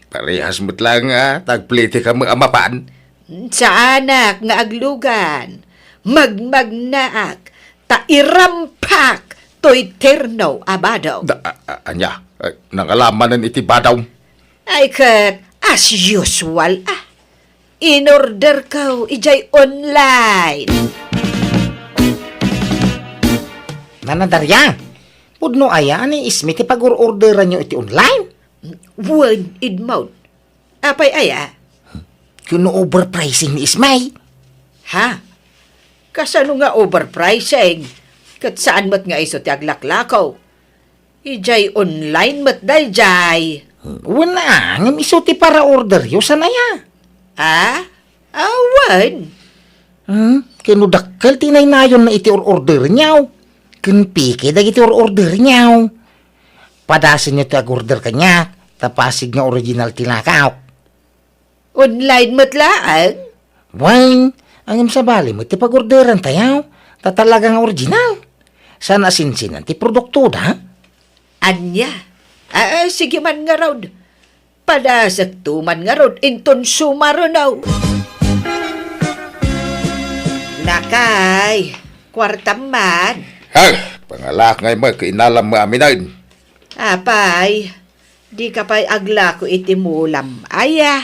Parehas mo't lang tagpliti ka mga amapaan. Sa anak nga aglugan, magmagnaak, tairampak, to'y terno abadaw. Anya, nangalaman iti badaw. Ay kat, as usual in-order ko, ijay online. Nanadarya, pudno aya ni Isme ti pag-orderan nyo iti online? One idmount. Apay aya? Kuno overpricing ni Isme. Ha? Kasano nga overpricing? Kat saan mat nga iso ti aglaklakaw? Ijay online mat day jay. Wala, ngam iso ti para order yo sanaya. Awan. Kano dakkel tinaynayon na iti order nyaw. Kun piki dagiti order nyaw. Padasin nyo ti ag-order kanya, tapasig nga original tinakaw. Online matlaan? Wine, ang sa bali mo ti pag-orderan tayaw, tatalaga nga original. Sana sinsinan ti produkto da? Anya? Sige man nga raw. Padasag tuman nga raw, inton sumarunaw. Nakay, kwartam man. Pangalak ngay mo, kainalam mo aminayin. Apay, di ka pa'y agla ko itimulam. Aya.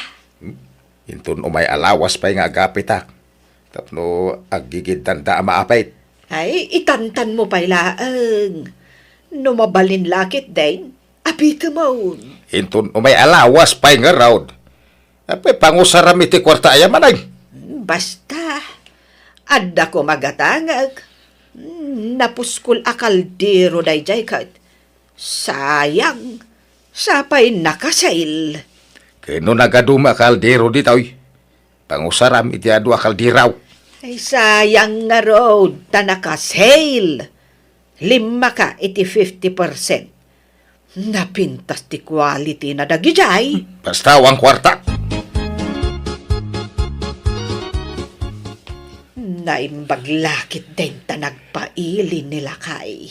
Intun umay alawas pa'y nga agapit ha. Tapno aggigid tanda maapait. Ay, itantan mo pa'y laang. Numabalin lakit din, apita mo. Intun umay alawas pa'y nga raud. Apay pangusaram iti kwarta ayamanay. Basta, adda ko magatangag. Napuskol akaldero day jay kat. Sayang, sapay nakasail. Kano nagaduma kaldero ditaw. Pangusaram iti adu akaldiraw. Ay, sayang nga road, tanaka sale. 5 ka, iti 50%. Napintas ti quality na dagijay. Basta wang kwarta. Naimbaglakit din ta nagpailin nila kay.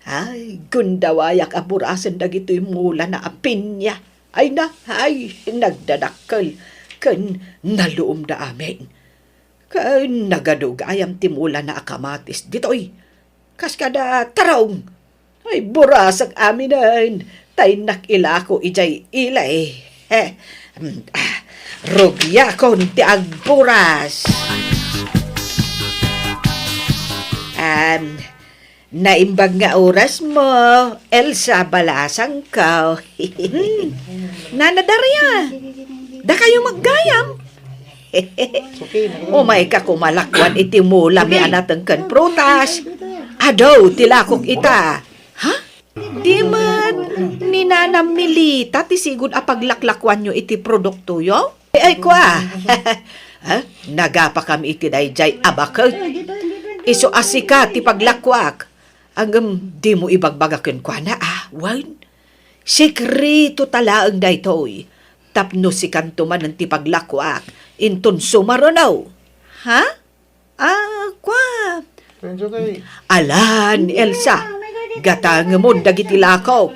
Ay, gundawayak aburasan dagito'y mula na apinya. Ay, nagdadakkel. Kan naluom na amin. Kan nagadugayam timula na akamatis dito'y. Kas kada tarong. Ay, burasak aminan. Tay nakilako ijay ilay. Rugya kon ti agburas. Naimbag nga oras mo, Elsa, balasang ka. Nanadarya, da kayo maggayam. Umay ka kumalakwan iti mula mi anatang kan prutas. Adaw, tilakok ita. Ha? Di man, ninanam milita, tisigod apaglaklakwan nyo iti produkto yo? Ay kwa, ha? Nagapa kami iti dayjay abakag. Iso asika ti paglakwak. Hanggang di mo ibagbagakin kwa na wan. Sekreto talaang daytoy. Tapno si kantuman ng ti paglakwak. Inton sumaronaw. Ha? Kwa. Alan, Elsa. Gatang mo dagiti lakaw.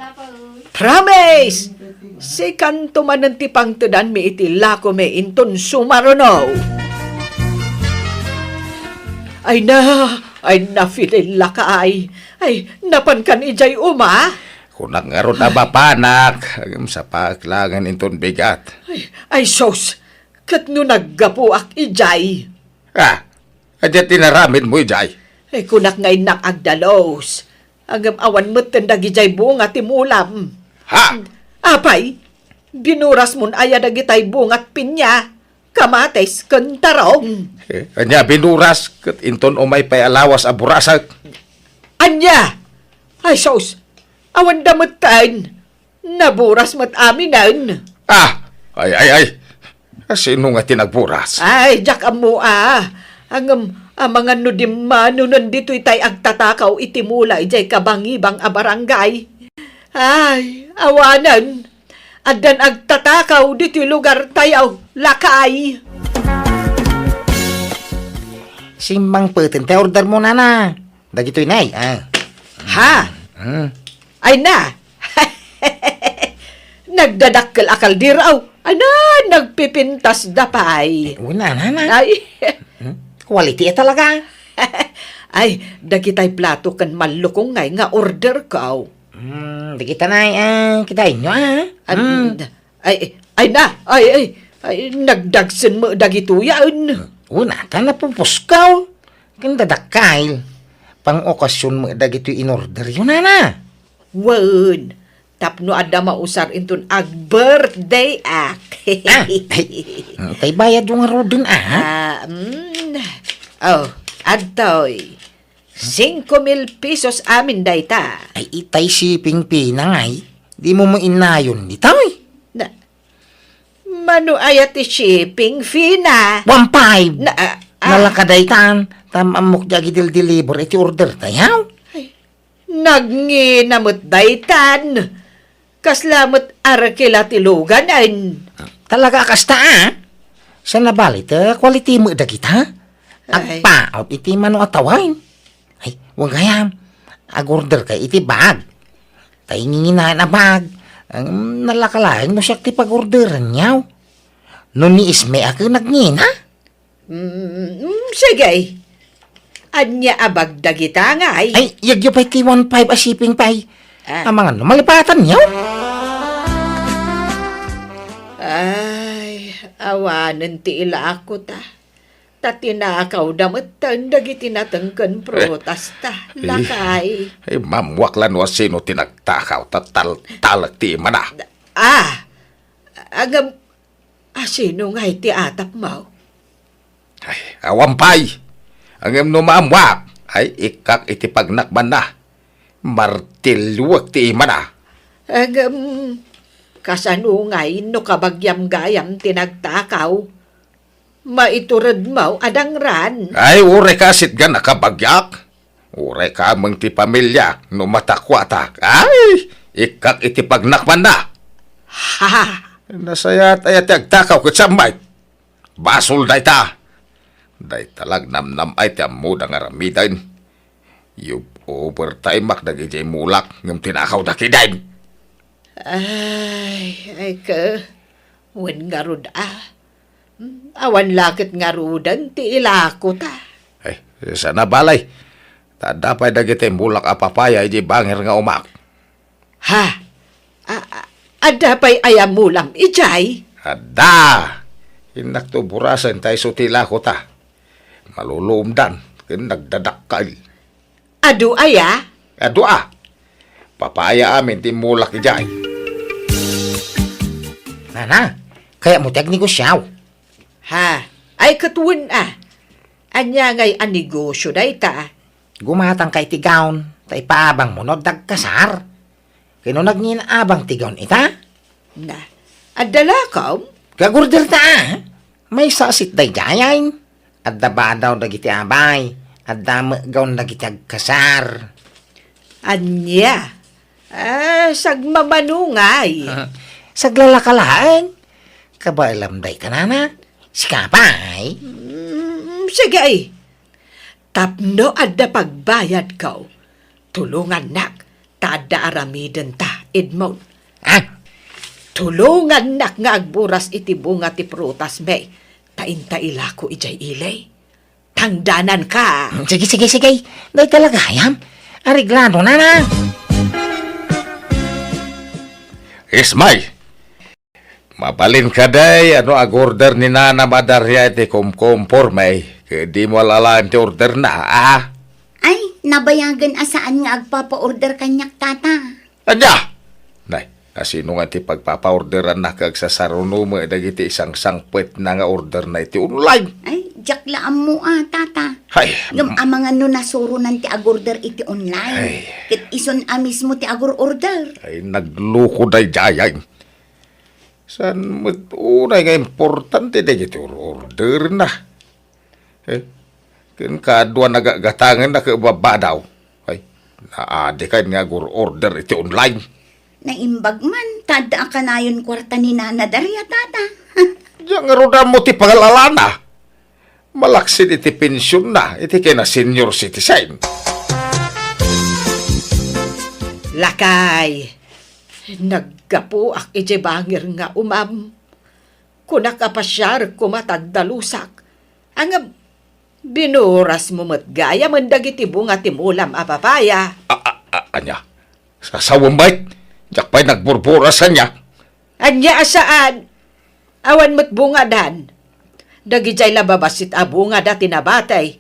Promise! Si kantuman ng ti pangtudan mi iti lako me inton sumaronaw. Ay nafilin lakay. Ay, napan kan ijay uma. Kunak nga ron na bapanak. Agam sa paklangan inton bigat. Ay sos, kat no naggapuak ijay. Adya tinaramid mo, Ijay. Ay, kunak ngay nakagdalos. Agam awan mo't tandag ijay bunga timulam. Ha? Apay, binuras mon aya dagitay bungat pinya. Kamates kantarong. Anya binuras, kat inton umay pay alawas aburasak. Anya! Ay sos, awan damutan. Naburas mat aminan. Ay. Sino nga tinagburas? Ay, jak amo ang mga nudimano nandito itay agtatakaw itimula ijay kabangibang a barangay. Ay, awanan. Adan agtatakaw dito lugar tayaw, lakay. Simbang putin, te order mo na. Dagito'y nay. Ha? Ay na. Nagdadakkel akal diraw. Nagpipintas dapay. Una na. Ay, Quality talaga. ay, dagitay plato kan malukong ngay nga order ka. Di kita na, kita inyo Ay, nagdagsin mo dagito yan. Una, na pupuskaw. Kanda dakkail. Pang okasyon mo dagito in-order yun na. Wan, tapno ada mausar intun ag birthday ak. Tay bayad yung rodin Adtoy. 5,000 pesos amin dayta. Ay itay shipping pinangay. Di mo inayon ni Tay. Mano ayat ti shipping fee na. 1.5. Nalakadaytan. Tamamok jagi deliver iti order tayaw. Nagnginamot daytan. Kaslamot arakila tiluganan. Talaga kasta Sa nabalit, quality mo kita. Agpaot iti mano atawain. Ay, wag hayam. Ag-order ka iti bag. Tay nginginahan na bag. Nalakalain mo siya ti pag-orderan niyaw. Noon ni Isme ako nagngina. Sige. Anya abag dagita nga ay. Ay, yagyo pa'y ti 1.5 a shipping pa'y. Ang mga malipatan niyaw. Ay, awanan ti ila ako ta. Tatinakaw damatan dagiti natangkan protas ta. Lakay. Ay, mamwaklan wa sino tinagtakaw talag ti mana. Sino nga iti atap mo? Ay, awampay. Ang no mamwak. Ay, ikak iti pagnakban na. Martilwak ti mana. Kasanungay no kabagyam-gayam tinagtakaw. Maiturad mo adang ran. Ay, ure ka asit ga nakabagyak. Ure ka amang ti pamilya no matakwatak. Ay, ikak iti pagnakman na. Ha! Nasayat ayat agtakaw kat samay. Basol day ta. Day talag namnam ay ti amudang aramidan. Yup overtime mak nagijay mulak ng tinakaw na kidain. Ay ka. Wen nga rod Awan lakit nga rudan ti ilako ta. Ay, sana balay. Tadapay dagiti mulak apapaya iti bangir nga umak. Ha? Ada pa'y ayam mulam ijay? Ada! Hinak to burasan tayo sutila ko ta. Malulumdan, kin nagdadakal. Adu aya? Ado papaya amin ti mulak ijay. Nana, kaya mo tag negosyaw. Ha? Ay katuwin Anya ngay anegosyo day ta. Gumatang kay tigaon, tay paabang mo no dagkasar. Kino nagninabang tigaon ita? Na, adala ka? Gagurder ta May sasit day jayain. Adda ba daw dagiti abay. Adda gaon dagiti agkasar. Anya? Sagmamanungay. Saglalakalaan. Kabailam day ka nana. Sikapay. Sige ay. Tapno adda pagbayad ka. Tulungan nak. Tada aramiden ta, Edmond. Tulungan nak nga agburas iti bunga ti prutas may. Tainta ilako ijay ilay. Tangdanan ka. Sige. Day talaga hayam. Ariglado nana. Ismay! Mabalin ka day, ag-order ni Nana Madarya iti kumkumpormay. Kaya di mo alalaan ti order na, Ay, nabayagan asaan nga agpapa-order kanyak tata. Anya! Nay, asino nga ti pagpapa-orderan na kag sa sarunumo dagiti isang sangpet na nga order na iti online. Ay, jaklaan mo tata. Hay, Ngam amang ano nasurunan ti agorder iti online. Kit ison mismo ti agor-order. ay nagluko day jayay. San mo't unay nga importante dagiti order na. Kin kadwa nagagatangan na kababa daw. Ay, naadi kay nga order iti online. Naimbag man, tada ka na yun kwarta ni Nana Daria tata. Diyan nga rodan mo ti pangalalana. Malaksid iti pensyon na, iti kay na senior citizen. Lakay. Naggapo ak ije bangir nga umam. Kunakapasyar kumatagdalusak. Ang binuras mo matgaya mandagiti bunga timulam apapaya. Anya, sasawang bait. Diyak pa'y nagburburasan niya. Anya asaan? Awan mo't bunga dan. Dagijay lababasit a bunga dati nabatay.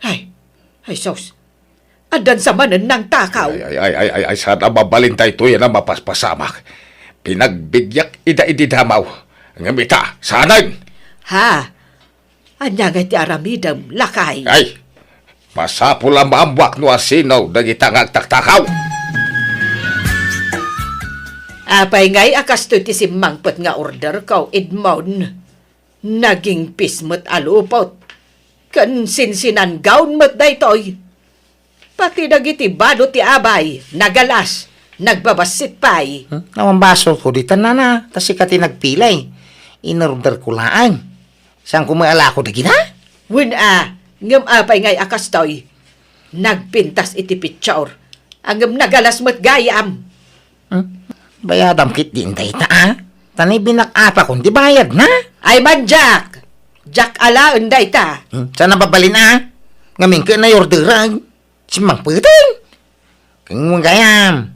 Ay sos. Adan sa manan ng takaw. Ay, sana mabalin tayo ito yan ang mapaspasamak. Pinagbigyak ida-ididamaw. Ngamita, sanay. Ha? Anya nga ti aramidam, lakay. Ay, masapula maambwak no asinaw dagitang agtaktakaw. Apay ngay akasto ti simangpot nga order kaw, Edmond. Naging pismot alupot. Kan sinsinan gaun mat daytoy. Pati dagiti bado ti abay, nagalas, nagbabasit pay. Naman baso ko dito nana. Tasi ka tinagpilay. Inorder ko laan. Saan kumala ko dagina? Win ngam apay ngay akastoy. Nagpintas iti picture. Angam nagalas mat gayam. Bayadam kit din tayo Tanay binakapa kung di bayad na. Ay man, Jack! Jack alaan day ta. Saan nababalin Ngamin ka na orderan. Simang puting. Kung mga gayam.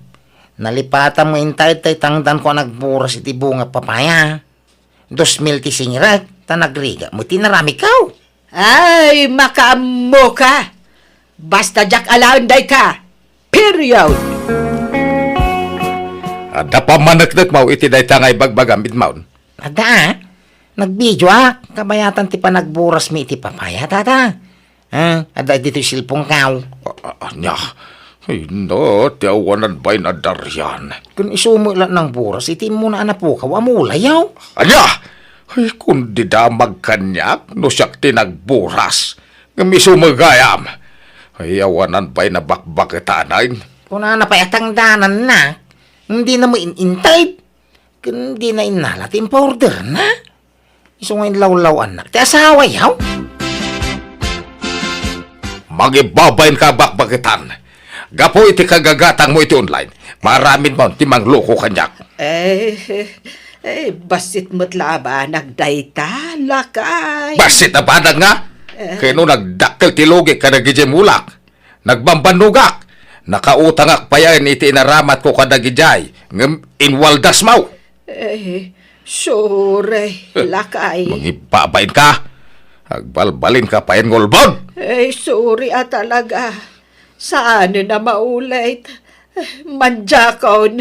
Nalipatan mo intay tay tangdan ko nagburas iti bunga papaya. 2,000 ti singirat. Tanagriga mo tinarami kaw. Ay, makaamo ka. Basta Jack alaan day ka. Period. Ada pa managdag mau iti day tangay bagbagamid maun. Ada Nagbidyo kabayatan ti pa nagburas mi iti papaya tata. Ada dito silpong kaw. Anya, ay no, tiawanan ba'y na daryan. Kung isumo lang ng buras, iti mo na anapukaw, amulayaw. Anya, Ay, kundi damag kanyak, no siyak tinagburas. Nga misumagayam. Ay, awanan pa'y nabakbakitanan. Kung na pa'y atang danan na, hindi na mo inintay. Hindi na inalat in powder na. Iso ngayon law-law anak. Ti asawa yaw. Magibabayin ka bakbakitan. Gapo iti kagagatang mo iti online. Maraming mo ti mangloko kanyak. Basit mo't laba, nagdayta, lakay. Basit na badag nga. Kaya no nagdakkel ti logik ka nagijemulak. Nagbambanugak. Nakautangak pa yan iti inaramat ko kadagijay. Ngem inwaldas mau. Sure, lakay. Magibabayin ka. Agbalbalin ka pa yan ngolbon. Sorry talaga. Saan na maulit? Manjakon.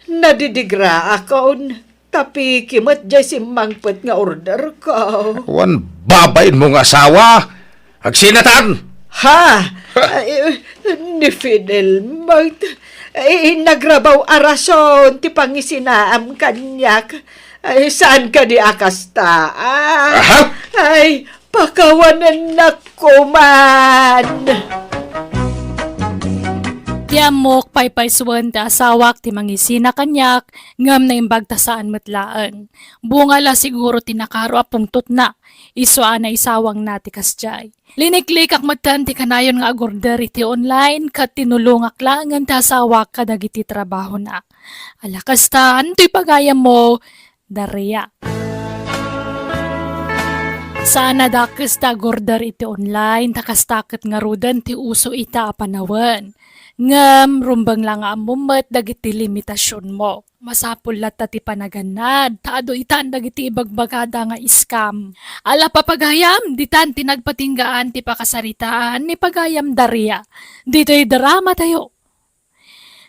Nadidigra akon. Tapi kimot dyan si mangpet nga order ko. Wan babayin mong asawa. Agsinatan. Ha? Ni Fidel Mart. Nagrabaw arason ti pangisinaam kanyak. Saan ka di akasta? Aha? Ay, pakawanan na kuman. Tiamok paypayswan ti asawak ti mangisina kanyak ngam na imbag ta saan matlaan. Bunga la siguro tinakaro apungtot na. Isuan na isawang nati kasjay. Liniklik ak matan ti kanayon nga agorder iti online kat tinulungak langan ti asawak kadagiti trabaho na. Alakastan to'y pagayam mo, Daria. Sana dakes ta agorder iti online takastaket nga rudan ti uso ita apanawan. Ngam, rumbang lang ang mumet dagiti limitasyon mo. Masapul lat ti panaganad, taado itan dagiti ibagbagada nga iskam. Ala papagayam, ditan tinagpatinggaan ti pakasaritaan ni pagayam Daria. Dito'y drama tayo.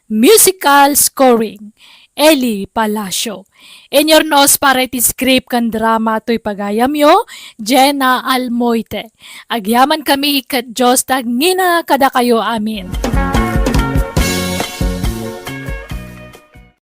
Musical scoring, Eli Palacio. In your nose para iti script kan drama to'y pagayam yo, Jenna Almoite. Agyaman kami kat Diyos tag ngina kada kayo amin.